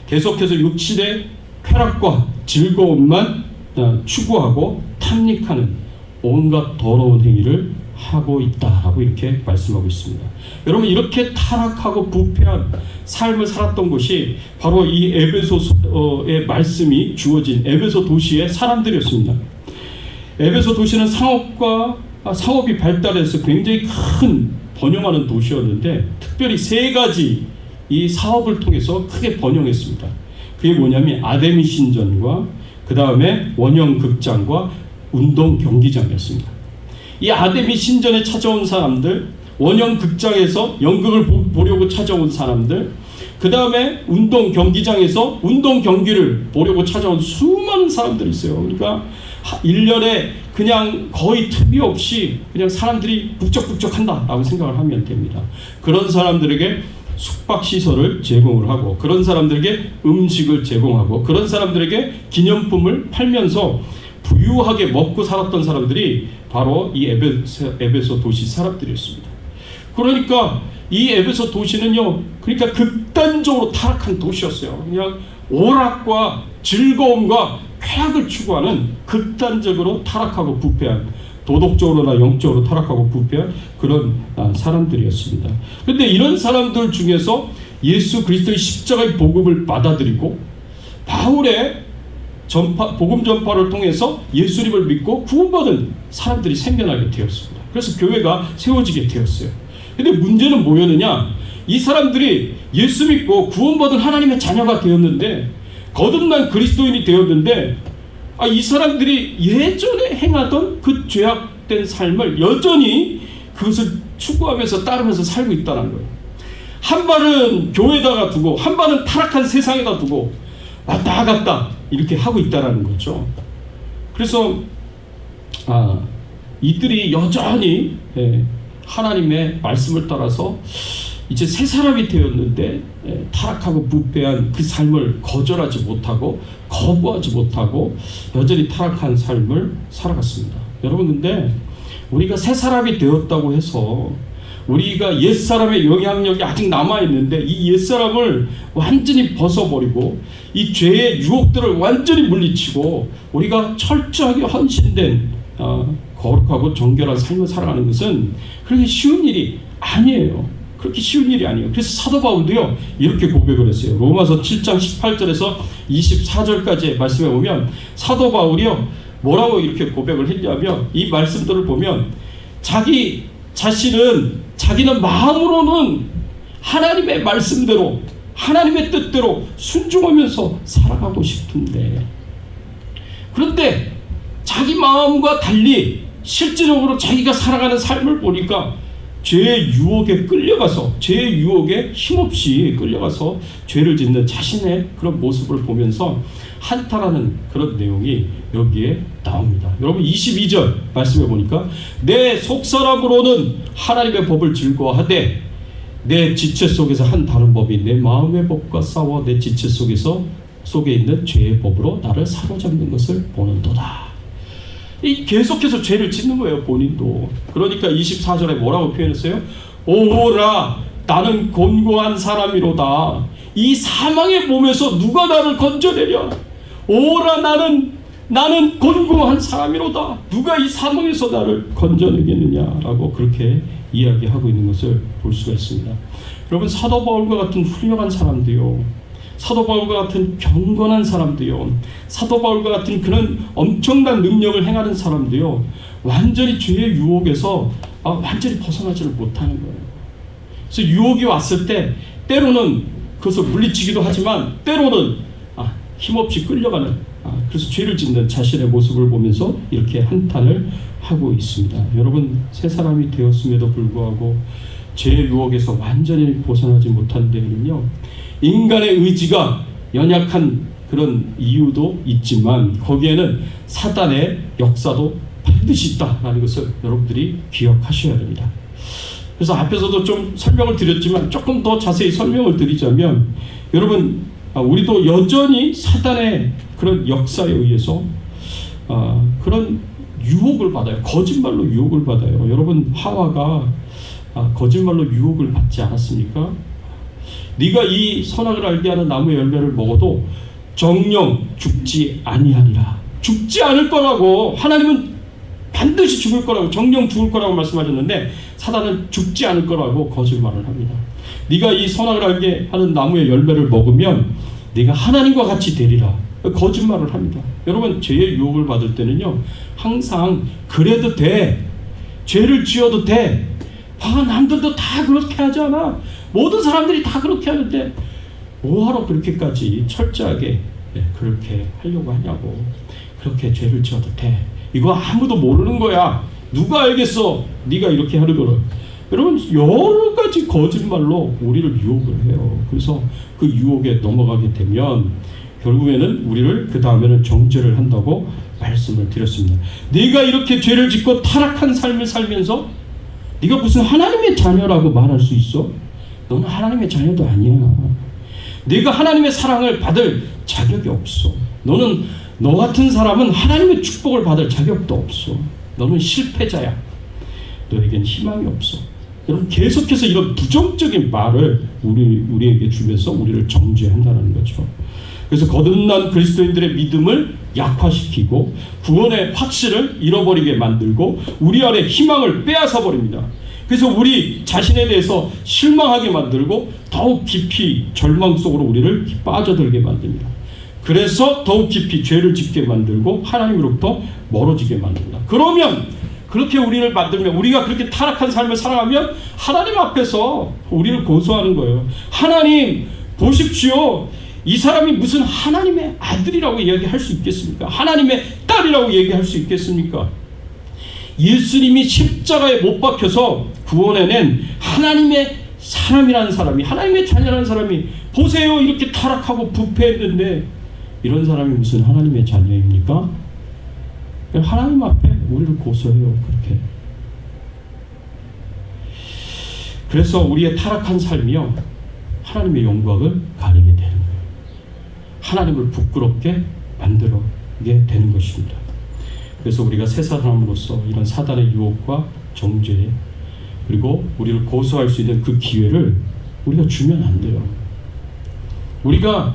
Speaker 1: 계속해서 육신의 쾌락과 즐거움만 추구하고 탐닉하는 온갖 더러운 행위를 하고 있다라고 이렇게 말씀하고 있습니다. 여러분, 이렇게 타락하고 부패한 삶을 살았던 곳이 바로 이 에베소의 말씀이 주어진 에베소 도시의 사람들이었습니다. 에베소 도시는 상업이 발달해서 굉장히 큰 번영하는 도시였는데 특별히 세 가지 이 사업을 통해서 크게 번영했습니다. 그게 뭐냐면 아데미 신전과 그 다음에 원형 극장과 운동 경기장이었습니다. 이 아데미 신전에 찾아온 사람들, 원형 극장에서 연극을 보려고 찾아온 사람들, 그 다음에 운동 경기장에서 운동 경기를 보려고 찾아온 수많은 사람들이 있어요. 그러니까 1년에 그냥 거의 틈이 없이 그냥 사람들이 북적북적한다라고 생각을 하면 됩니다. 그런 사람들에게 숙박시설을 제공을 하고, 그런 사람들에게 음식을 제공하고, 그런 사람들에게 기념품을 팔면서 부유하게 먹고 살았던 사람들이 바로 이 에베소 도시 사람들이었습니다. 그러니까 이 에베소 도시는요, 그러니까 극단적으로 타락한 도시였어요. 그냥 오락과 즐거움과 쾌락을 추구하는 극단적으로 타락하고 부패한, 도덕적으로나 영적으로 타락하고 부패한 그런 사람들이었습니다. 그런데 이런 사람들 중에서 예수 그리스도의 십자가의 복음을 받아들이고 바울의 복음 전파를 통해서 예수님을 믿고 구원받은 사람들이 생겨나게 되었습니다. 그래서 교회가 세워지게 되었어요. 그런데 문제는 뭐였느냐? 이 사람들이 예수 믿고 구원받은 하나님의 자녀가 되었는데, 거듭난 그리스도인이 되었는데, 이 사람들이 예전에 행하던 그 죄악된 삶을 여전히 그것을 추구하면서 따르면서 살고 있다는 거예요. 한 발은 교회에다가 두고 한 발은 타락한 세상에다 두고 왔다 갔다 이렇게 하고 있다는 거죠. 그래서 이들이 여전히 하나님의 말씀을 따라서 이제 새 사람이 되었는데 타락하고 부패한 그 삶을 거절하지 못하고 거부하지 못하고 여전히 타락한 삶을 살아갔습니다. 여러분, 근데 우리가 새 사람이 되었다고 해서 우리가 옛사람의 영향력이 아직 남아있는데 이 옛사람을 완전히 벗어버리고 이 죄의 유혹들을 완전히 물리치고 우리가 철저하게 헌신된 거룩하고 정결한 삶을 살아가는 것은 그렇게 쉬운 일이 아니에요. 그렇게 쉬운 일이 아니에요. 그래서 사도 바울도요, 이렇게 고백을 했어요. 로마서 7장 18절에서 24절까지의 말씀에 보면 사도 바울이요, 뭐라고 이렇게 고백을 했냐면, 이 말씀들을 보면 자기는 마음으로는 하나님의 말씀대로, 하나님의 뜻대로 순종하면서 살아가고 싶은데, 그런데 자기 마음과 달리 실질적으로 자기가 살아가는 삶을 보니까 죄의 유혹에 끌려가서, 죄의 유혹에 힘없이 끌려가서 죄를 짓는 자신의 그런 모습을 보면서 한탄하는 그런 내용이 여기에 나옵니다. 여러분, 22절 말씀해 보니까 내 속사람으로는 하나님의 법을 즐거워하되 내 지체 속에서 한 다른 법이 내 마음의 법과 싸워 내 지체 속에 있는 죄의 법으로 나를 사로잡는 것을 보는도다. 계속해서 죄를 짓는 거예요, 본인도. 그러니까 24절에 뭐라고 표현했어요? 오라, 나는 곤고한 사람이로다. 이 사망의 몸에서 누가 나를 건져내랴. 오라, 나는 곤고한 사람이로다. 누가 이 사망에서 나를 건져내겠느냐라고 그렇게 이야기하고 있는 것을 볼 수가 있습니다. 여러분, 사도 바울과 같은 훌륭한 사람도요, 사도 바울과 같은 경건한 사람도요, 사도 바울과 같은 그런 엄청난 능력을 행하는 사람도요, 완전히 죄의 유혹에서 완전히 벗어나지를 못하는 거예요. 그래서 유혹이 왔을 때 때로는 그것을 물리치기도 하지만 때로는 힘없이 끌려가는, 그래서 죄를 짓는 자신의 모습을 보면서 이렇게 한탄을 하고 있습니다. 여러분, 새 사람이 되었음에도 불구하고 죄의 유혹에서 완전히 벗어나지 못한 데에는요, 인간의 의지가 연약한 그런 이유도 있지만 거기에는 사단의 역사도 반드시 있다라는 것을 여러분들이 기억하셔야 됩니다. 그래서 앞에서도 좀 설명을 드렸지만 조금 더 자세히 설명을 드리자면, 여러분, 우리도 여전히 사단의 그런 역사에 의해서 그런 유혹을 받아요. 거짓말로 유혹을 받아요. 여러분, 하와가 거짓말로 유혹을 받지 않았습니까? 네가 이 선악을 알게 하는 나무의 열매를 먹어도 정녕 죽지 아니하리라. 죽지 않을 거라고, 하나님은 반드시 죽을 거라고, 정녕 죽을 거라고 말씀하셨는데 사단은 죽지 않을 거라고 거짓말을 합니다. 네가 이 선악을 알게 하는 나무의 열매를 먹으면 네가 하나님과 같이 되리라. 거짓말을 합니다. 여러분, 죄의 유혹을 받을 때는요, 항상 그래도 돼, 죄를 지어도 돼, 남들도 다 그렇게 하지 않아, 모든 사람들이 다 그렇게 하는데 뭐하러 그렇게까지 철저하게 그렇게 하려고 하냐고, 그렇게 죄를 지어도 돼, 이거 아무도 모르는 거야, 누가 알겠어, 네가 이렇게 하는 거를. 여러분, 여러 가지 거짓말로 우리를 유혹을 해요. 그래서 그 유혹에 넘어가게 되면 결국에는 우리를 그 다음에는 정죄를 한다고 말씀을 드렸습니다. 네가 이렇게 죄를 짓고 타락한 삶을 살면서 네가 무슨 하나님의 자녀라고 말할 수 있어? 너는 하나님의 자녀도 아니야. 네가 하나님의 사랑을 받을 자격이 없어. 너 같은 사람은 하나님의 축복을 받을 자격도 없어. 너는 실패자야. 너에겐 희망이 없어. 여러분, 계속해서 이런 부정적인 말을 우리에게 주면서 우리를 정죄한다는 거죠. 그래서 거듭난 그리스도인들의 믿음을 약화시키고 구원의 확신을 잃어버리게 만들고 우리 안에 희망을 빼앗아 버립니다. 그래서 우리 자신에 대해서 실망하게 만들고 더욱 깊이 절망 속으로 우리를 빠져들게 만듭니다. 그래서 더욱 깊이 죄를 짓게 만들고 하나님으로부터 멀어지게 만듭니다. 그러면 그렇게 우리를 만들면, 우리가 그렇게 타락한 삶을 살아가면 하나님 앞에서 우리를 고소하는 거예요. 하나님 보십시오, 이 사람이 무슨 하나님의 아들이라고 얘기할 수 있겠습니까? 하나님의 딸이라고 얘기할 수 있겠습니까? 예수님이 십자가에 못 박혀서 구원해낸 하나님의 사람이라는 사람이, 하나님의 자녀라는 사람이, 보세요, 이렇게 타락하고 부패했는데 이런 사람이 무슨 하나님의 자녀입니까? 하나님 앞에 우리를 고소해요. 그렇게. 그래서 우리의 타락한 삶이요, 하나님의 영광을 가리게 되는 거예요. 하나님을 부끄럽게 만들게 되는 것입니다. 그래서 우리가 새 사람으로서 이런 사단의 유혹과 정죄, 그리고 우리를 고소할 수 있는 그 기회를 우리가 주면 안 돼요. 우리가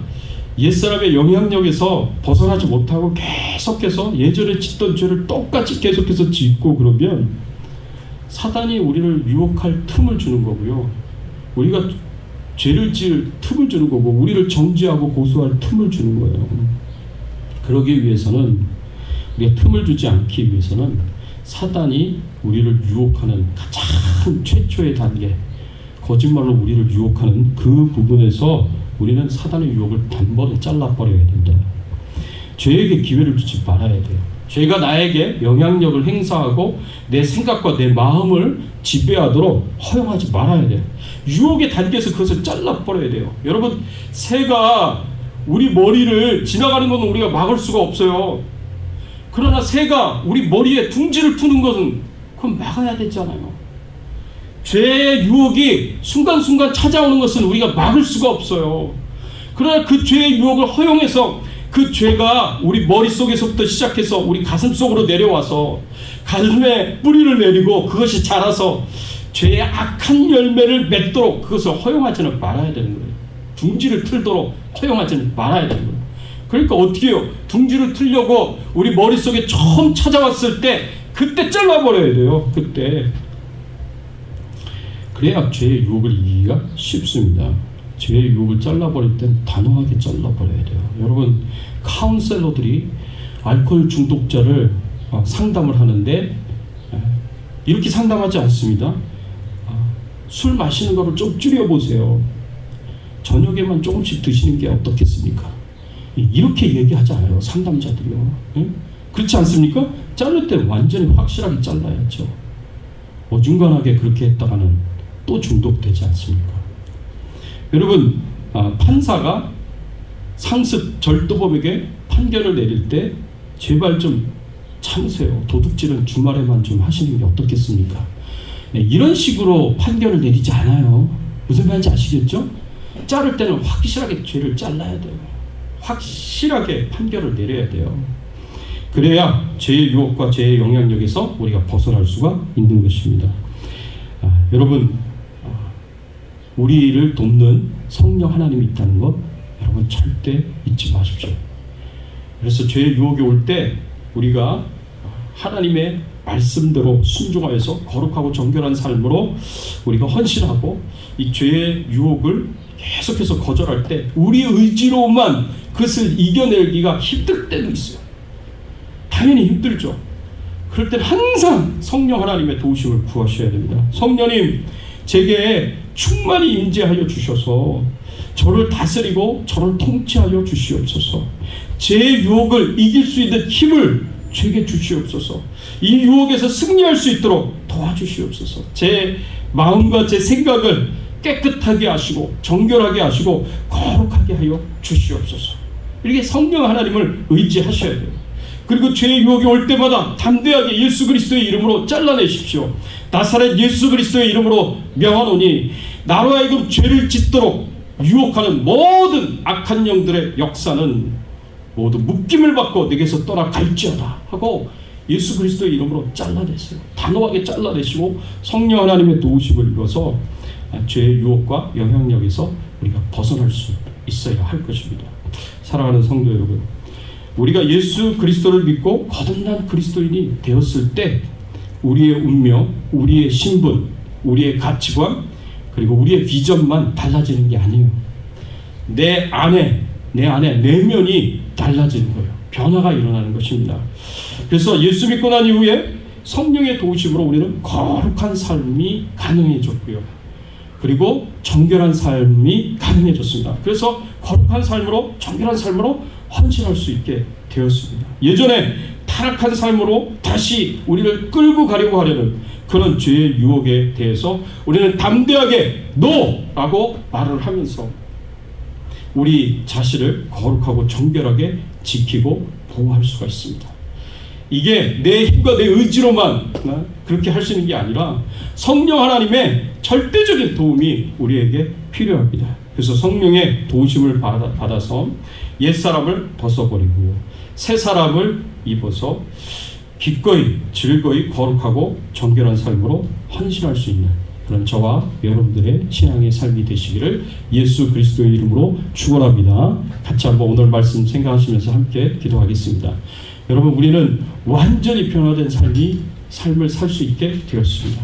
Speaker 1: 옛사람의 영향력에서 벗어나지 못하고 계속해서 예전에 짓던 죄를 똑같이 계속해서 짓고 그러면 사단이 우리를 유혹할 틈을 주는 거고요, 우리가 죄를 지을 틈을 주는 거고, 우리를 정죄하고 고소할 틈을 주는 거예요. 그러기 위해서는, 우리가 틈을 주지 않기 위해서는 사단이 우리를 유혹하는 가장 최초의 단계, 거짓말로 우리를 유혹하는 그 부분에서 우리는 사단의 유혹을 단번에 잘라버려야 된다. 죄에게 기회를 주지 말아야 돼요. 죄가 나에게 영향력을 행사하고 내 생각과 내 마음을 지배하도록 허용하지 말아야 돼요. 유혹의 단계에서 그것을 잘라버려야 돼요. 여러분, 새가 우리 머리를 지나가는 것은 우리가 막을 수가 없어요. 그러나 새가 우리 머리에 둥지를 푸는 것은 그건 막아야 되잖아요. 죄의 유혹이 순간순간 찾아오는 것은 우리가 막을 수가 없어요. 그러나 그 죄의 유혹을 허용해서 그 죄가 우리 머릿속에서부터 시작해서 우리 가슴 속으로 내려와서 가슴에 뿌리를 내리고 그것이 자라서 죄의 악한 열매를 맺도록 그것을 허용하지는 말아야 되는 거예요. 둥지를 틀도록 허용하지는 말아야 되는 거예요. 그러니까 어떻게 해요? 둥지를 틀려고 우리 머릿속에 처음 찾아왔을 때 그때 잘라버려야 돼요. 그때. 그래야 죄의 유혹을 이기기가 쉽습니다. 죄의 유혹을 잘라버릴 땐 단호하게 잘라버려야 돼요. 여러분, 카운셀러들이 알코올 중독자를 상담을 하는데 이렇게 상담하지 않습니다. 술 마시는 거를 좀 줄여보세요. 저녁에만 조금씩 드시는 게 어떻겠습니까? 이렇게 얘기하지 않아요. 상담자들이요. 그렇지 않습니까? 자를 때 완전히 확실하게 잘라야죠. 어중간하게 그렇게 했다가는 또 중독되지 않습니까? 여러분, 판사가 상습 절도범에게 판결을 내릴 때 제발 좀 참으세요. 도둑질은 주말에만 좀 하시는 게 어떻겠습니까? 이런 식으로 판결을 내리지 않아요. 무슨 말인지 아시겠죠? 자를 때는 확실하게 죄를 잘라야 돼요. 확실하게 판결을 내려야 돼요. 그래야 죄의 유혹과 죄의 영향력에서 우리가 벗어날 수가 있는 것입니다. 여러분, 우리를 돕는 성령 하나님이 있다는 것 여러분 절대 잊지 마십시오. 그래서 죄의 유혹이 올 때 우리가 하나님의 말씀대로 순종하여서 거룩하고 정결한 삶으로 우리가 헌신하고 이 죄의 유혹을 계속해서 거절할 때 우리 의지로만 그것을 이겨내기가 힘들 때도 있어요. 당연히 힘들죠. 그럴 땐 항상 성령 하나님의 도우심을 구하셔야 됩니다. 성령님, 제게 충만히 임재하여 주셔서 저를 다스리고 저를 통치하여 주시옵소서. 제 유혹을 이길 수 있는 힘을 제게 주시옵소서. 이 유혹에서 승리할 수 있도록 도와주시옵소서. 제 마음과 제 생각을 깨끗하게 하시고 정결하게 하시고 거룩하게 하여 주시옵소서. 이렇게 성령 하나님을 의지하셔야 돼요. 그리고 죄의 유혹이 올 때마다 담대하게 예수 그리스도의 이름으로 잘라내십시오. 나사렛 예수 그리스도의 이름으로 명하노니 나로 하여금 죄를 짓도록 유혹하는 모든 악한 영들의 역사는 모두 묶임을 받고 내게서 떠나갈지어다 하고 예수 그리스도의 이름으로 잘라내세요. 단호하게 잘라내시고 성령 하나님의 도우심을 입어서 죄의 유혹과 영향력에서 우리가 벗어날 수 있어야 할 것입니다. 사랑하는 성도 여러분, 우리가 예수 그리스도를 믿고 거듭난 그리스도인이 되었을 때 우리의 운명, 우리의 신분, 우리의 가치관, 그리고 우리의 비전만 달라지는 게 아니에요. 내 안에 내면이 달라지는 거예요. 변화가 일어나는 것입니다. 그래서 예수 믿고 난 이후에 성령의 도우심으로 우리는 거룩한 삶이 가능해졌고요. 그리고 정결한 삶이 가능해졌습니다. 그래서 거룩한 삶으로, 정결한 삶으로 헌신할 수 있게 되었습니다. 예전에 타락한 삶으로 다시 우리를 끌고 가려고 하려는 그런 죄의 유혹에 대해서 우리는 담대하게 NO라고 말을 하면서 우리 자신을 거룩하고 정결하게 지키고 보호할 수가 있습니다. 이게 내 힘과 내 의지로만 그렇게 할 수 있는 게 아니라 성령 하나님의 절대적인 도움이 우리에게 필요합니다. 그래서 성령의 도우심을 받아서 옛사람을 벗어버리고 새 사람을 입어서 기꺼이 즐거이 거룩하고 정결한 삶으로 헌신할 수 있는 그런 저와 여러분들의 신앙의 삶이 되시기를 예수 그리스도의 이름으로 축원합니다. 같이 한번 오늘 말씀 생각하시면서 함께 기도하겠습니다. 여러분, 우리는 완전히 변화된 삶을 살 수 있게 되었습니다.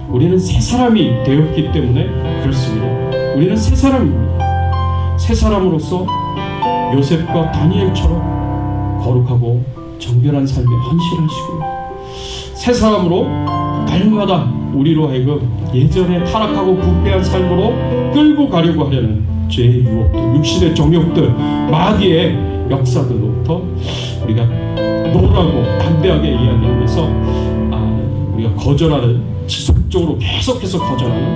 Speaker 1: 우리는 새 사람이 되었기 때문에 그렇습니다. 우리는 새 사람입니다. 새 사람으로서 요셉과 다니엘처럼 거룩하고 정결한 삶에 헌신하시고 새 사람으로 날마다 우리로 하여금 예전에 타락하고 부패한 삶으로 끌고 가려고 하려는 죄의 유혹들, 육신의 정욕들, 마귀의 역사들로부터 우리가 노라고 담대하게 이야기하면서 우리가 거절하는, 지속적으로 계속해서 거절하는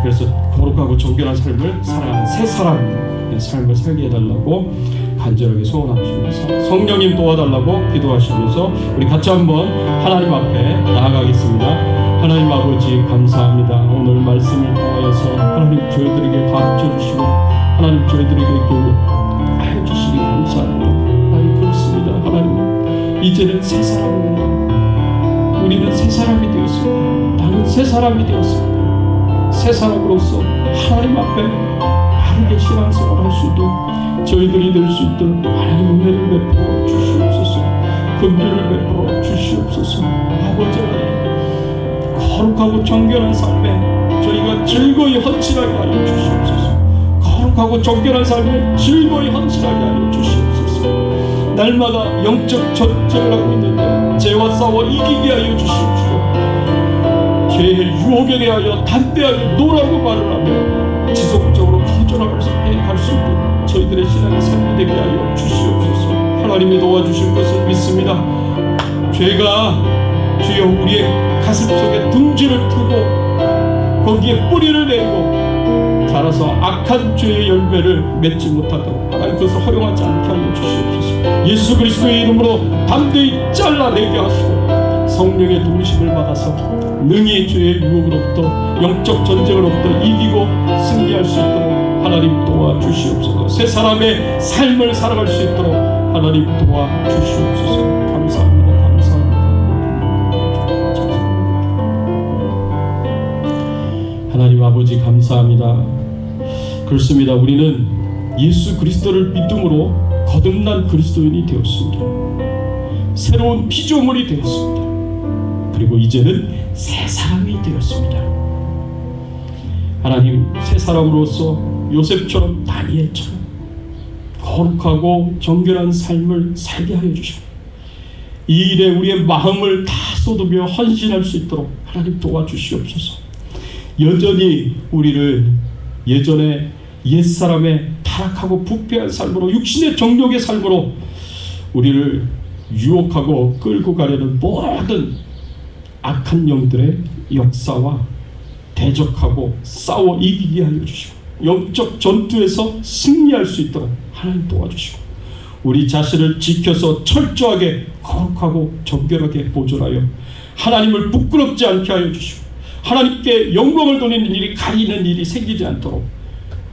Speaker 1: 그래서 거룩하고 정결한 삶을 살아가는 새 사람의 삶을 살게 해달라고 간절하게 소원하시면서 성령님 도와달라고 기도하시면서 우리 같이 한번 하나님 앞에 나아가겠습니다. 하나님 아버지, 감사합니다. 오늘 말씀을 통하여서 하나님 저희들에게 가르쳐 주시고 하나님 저희들에게 해주시기 감사합니다. 이제는 새 사람입니다. 우리는 새 사람이 되었습니다. 나는 새 사람이 되었습니다. 새 사람으로서 하나님 앞에 바르게 신앙생활을 할 수 있도록, 저희들이 될 수 있도록 하나님 은혜를 베풀어 주시옵소서. 긍휼을 베풀어 주시옵소서. 아버지 하나님, 거룩하고 정결한 삶에 저희가 즐거이 헌신하게 하여 주시옵소서. 거룩하고 정결한 삶에 즐거이 헌신하게 하여 주시옵소서. 날마다 영적 전쟁을 하고 있는데 죄와 싸워 이기게 하여 주시옵시고, 죄의 유혹에 대하여 담대하게 노라고 말을 하며 지속적으로 거절할 수 있는 저희들의 신앙의 삶이 되게 하여 주시옵소서. 하나님이 도와주실 것을 믿습니다. 죄가 주여 우리의 가슴 속에 둥지를 트고 거기에 뿌리를 내고 자라서 악한 죄의 열매를 맺지 못하도록 하나님 그것을 허용하지 않게 하여 주시옵소서. 예수 그리스도의 이름으로 담대히 잘라내게 하시고 성령의 도우심을 받아서 능히 죄의 유혹으로부터 영적 전쟁으로부터 이기고 승리할 수 있도록 하나님 도와주시옵소서. 새 사람의 삶을 살아갈 수 있도록 하나님 도와주시옵소서. 감사합니다. 감사합니다. 하나님 아버지 감사합니다. 그렇습니다. 우리는 예수 그리스도를 믿음으로 거듭난 그리스도인이 되었습니다. 새로운 피조물이 되었습니다. 그리고 이제는 새 사람이 되었습니다. 하나님, 새 사람으로서 요셉처럼 다니엘처럼 거룩하고 정결한 삶을 살게 하여 주시고 이 일에 우리의 마음을 다 쏟으며 헌신할 수 있도록 하나님 도와주시옵소서. 여전히 우리를 예전에 옛사람의 타락하고 부패한 삶으로 육신의 정욕의 삶으로 우리를 유혹하고 끌고 가려는 모든 악한 영들의 역사와 대적하고 싸워 이기게 하여 주시고 영적 전투에서 승리할 수 있도록 하나님 도와주시고 우리 자신을 지켜서 철저하게 거룩하고 정결하게 보존하여 하나님을 부끄럽지 않게 하여 주시고 하나님께 영광을 돌리는 일이 가리는 일이 생기지 않도록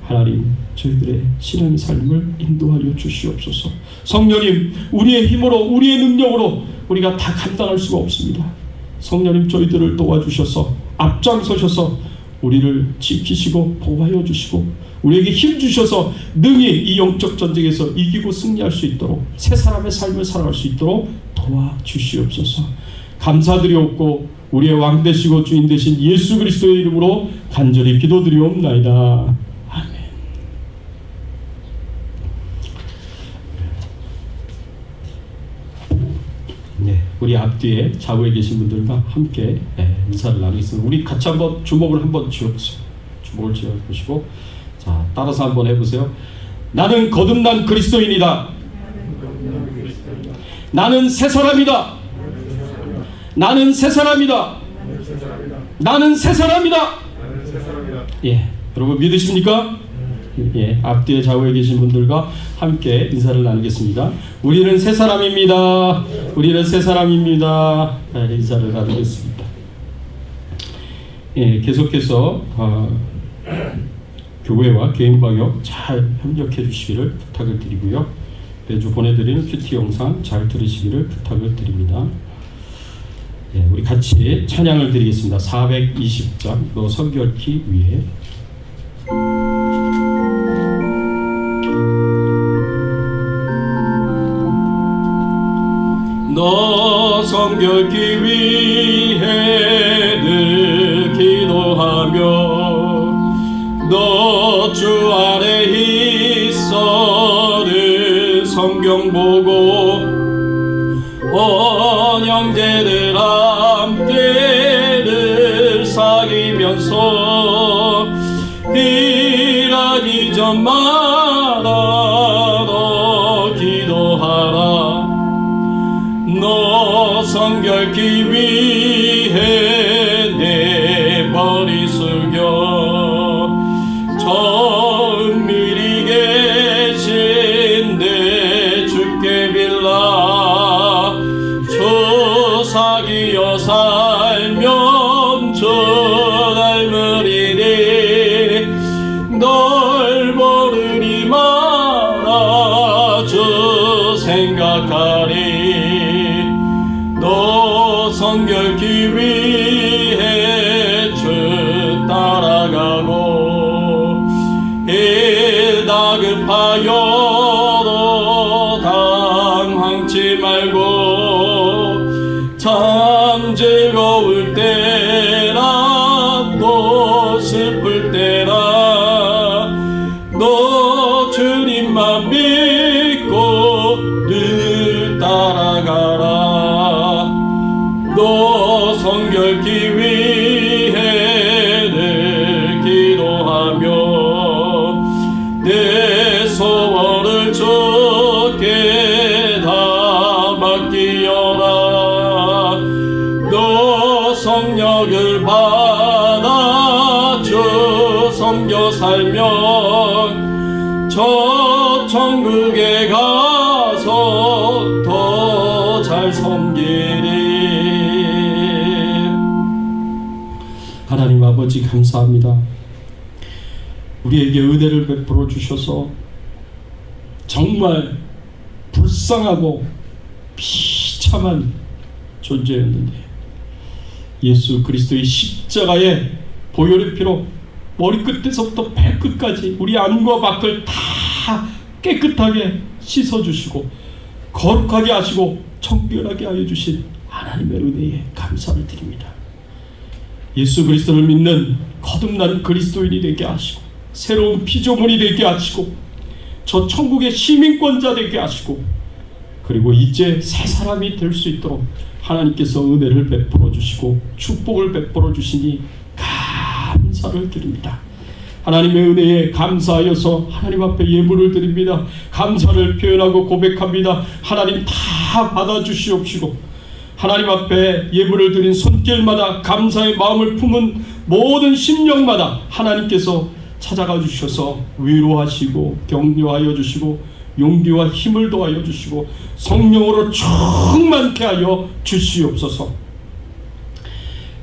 Speaker 1: 하나님 저희들의 신앙의 삶을 인도하여 주시옵소서. 성령님, 우리의 힘으로 우리의 능력으로 우리가 다 감당할 수가 없습니다. 성령님, 저희들을 도와주셔서 앞장서셔서 우리를 지키시고 보호하여 주시고 우리에게 힘 주셔서 능히 이 영적 전쟁에서 이기고 승리할 수 있도록 새 사람의 삶을 살아갈 수 있도록 도와주시옵소서. 감사드리옵고 우리의 왕 되시고 주인 되신 예수 그리스도의 이름으로 간절히 기도드리옵나이다. 아멘. 네, 우리 앞뒤에 좌우에 계신 분들과 함께 인사를 나누겠습니다. 우리 같이 한번 주먹을 한번 쥐어보세요. 주먹을 쥐어보시고 자, 따라서 한번 해보세요. 나는 거듭난 그리스도인이다. 나는 새 사람이다. 나는 새 사람이다. 나는 새 사람이다. 예, 여러분 믿으십니까? 예, 앞뒤에 좌우에 계신 분들과 함께 인사를 나누겠습니다. 우리는 새 사람입니다. 우리는 새 사람입니다. 네, 인사를 나누겠습니다. 예, 계속해서 교회와 개인방역 잘 협력해 주시기를 부탁을 드리고요. 매주 보내드리는 큐티 영상 잘 들으시기를 부탁을 드립니다. 예, 우리 같이 찬양을 드리겠습니다. 420장 너 성결키 위에 너 성결키 위에 늘 기도하며 너 주 아래 있어 늘 성경 보고 언형제들 함께 늘 사귀면서 일하기 전마다 너 기도하라. 너 성결키 위에 내 머리 숙여 저 은밀히 계신 내 주께 빌라. 주 사귀어 살면 주 닮으리니 널 모르니 마라 주 생각하리. 다급하여도 당황치 말고 참 즐거울 때라 또 슬플 때라 너 주님만 믿고 늘 따라가라. 너 성결기 위해 늘 기도하며 내 소원을 주께 다 맡기어라. 너 성령을 받아 주 섬겨 살면 저 천국에 가서 더 잘 섬기리. 하나님 아버지 감사합니다. 우리에게 은혜를 베풀어 주셔서 정말 불쌍하고 비참한 존재였는데 예수 그리스도의 십자가의 보혈의 피로 머리끝에서부터 발끝까지 우리 안과 밖을 다 깨끗하게 씻어주시고 거룩하게 하시고 청결하게 하여 주신 하나님의 은혜에 감사를 드립니다. 예수 그리스도를 믿는 거듭난 그리스도인이 되게 하시고 새로운 피조물이 되게 하시고 저 천국의 시민권자 되게 하시고 그리고 이제 새 사람이 될 수 있도록 하나님께서 은혜를 베풀어 주시고 축복을 베풀어 주시니 감사를 드립니다. 하나님의 은혜에 감사하여서 하나님 앞에 예물을 드립니다. 감사를 표현하고 고백합니다. 하나님 다 받아주시옵시고 하나님 앞에 예물을 드린 손길마다 감사의 마음을 품은 모든 심령마다 하나님께서 찾아가 주셔서 위로하시고 격려하여 주시고 용기와 힘을 더하여 주시고 성령으로 충만케 하여 주시옵소서.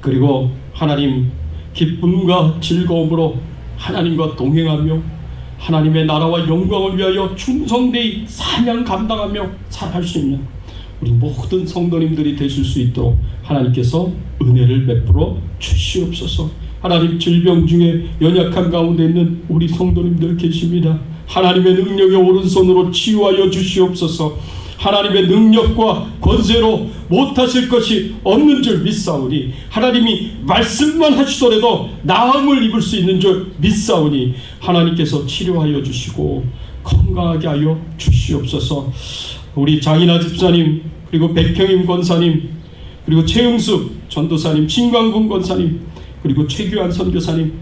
Speaker 1: 그리고 하나님 기쁨과 즐거움으로 하나님과 동행하며 하나님의 나라와 영광을 위하여 충성되이 사명 감당하며 살아갈 수 있는 우리 모든 성도님들이 되실 수 있도록 하나님께서 은혜를 베풀어 주시옵소서. 하나님 질병 중에 연약한 가운데 있는 우리 성도님들 계십니다. 하나님의 능력의 오른손으로 치유하여 주시옵소서. 하나님의 능력과 권세로 못하실 것이 없는 줄 믿사오니 하나님이 말씀만 하시더라도 나음을 입을 수 있는 줄 믿사오니 하나님께서 치료하여 주시고 건강하게 하여 주시옵소서. 우리 장인아 집사님 그리고 백형임 권사님 그리고 최응숙 전도사님 신광군 권사님 그리고 최규환 선교사님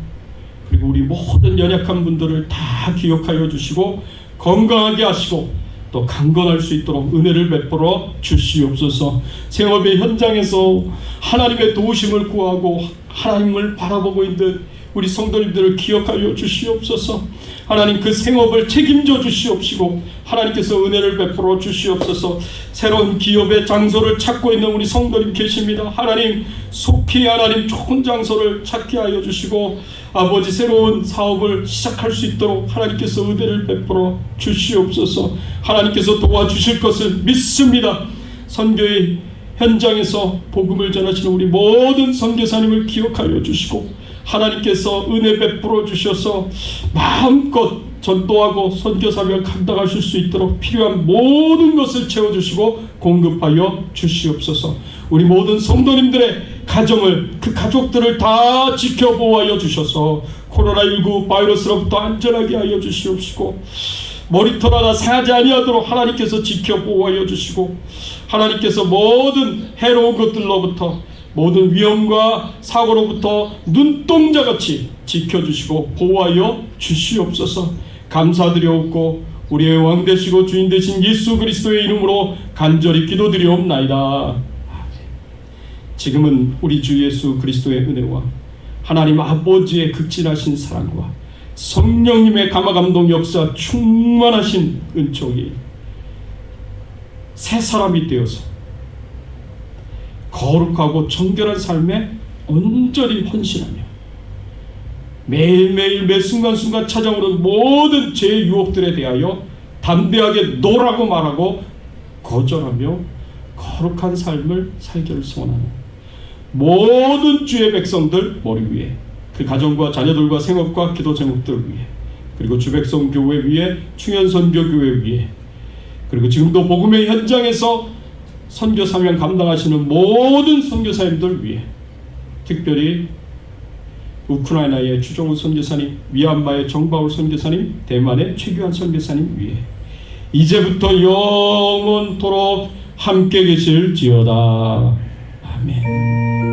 Speaker 1: 그리고 우리 모든 연약한 분들을 다 기억하여 주시고 건강하게 하시고 또 강건할 수 있도록 은혜를 베풀어 주시옵소서. 생업의 현장에서 하나님의 도우심을 구하고 하나님을 바라보고 있는 우리 성도님들을 기억하여 주시옵소서. 하나님 그 생업을 책임져 주시옵시고 하나님께서 은혜를 베풀어 주시옵소서. 새로운 기업의 장소를 찾고 있는 우리 성도님 계십니다. 하나님 속히 하나님 좋은 장소를 찾게 하여 주시고 아버지 새로운 사업을 시작할 수 있도록 하나님께서 은혜를 베풀어 주시옵소서. 하나님께서 도와주실 것을 믿습니다. 선교의 현장에서 복음을 전하시는 우리 모든 선교사님을 기억하여 주시고 하나님께서 은혜 베풀어 주셔서 마음껏 전도하고 선교사명을 감당하실 수 있도록 필요한 모든 것을 채워주시고 공급하여 주시옵소서. 우리 모든 성도님들의 가정을 그 가족들을 다 지켜보호하여 주셔서 코로나19 바이러스로부터 안전하게 하여 주시옵시고 머리털 하나 상하지 아니하도록 하나님께서 지켜보호하여 주시고 하나님께서 모든 해로운 것들로부터 모든 위험과 사고로부터 눈동자같이 지켜주시고 보호하여 주시옵소서. 감사드리옵고 우리의 왕 되시고 주인 되신 예수 그리스도의 이름으로 간절히 기도드리옵나이다. 지금은 우리 주 예수 그리스도의 은혜와 하나님 아버지의 극진하신 사랑과 성령님의 감화감동 역사 충만하신 은총이 새 사람이 되어서 거룩하고 정결한 삶에 온전히 헌신하며 매일매일 매 순간순간 찾아오는 모든 죄의 유혹들에 대하여 담대하게 노라고 말하고 거절하며 거룩한 삶을 살기를 소원하는 모든 주의 백성들 머리 위에 그 가정과 자녀들과 생업과 기도 제목들을 위해 그리고 주백성 교회 위에, 충현선교 교회 위에, 그리고 지금도 복음의 현장에서 선교 사명 감당하시는 모든 선교사님들 위에, 특별히 우크라이나의 추종우 선교사님, 미얀마의 정바울 선교사님, 대만의 최규환 선교사님 위에 이제부터 영원토록 함께 계실지어다. 아멘.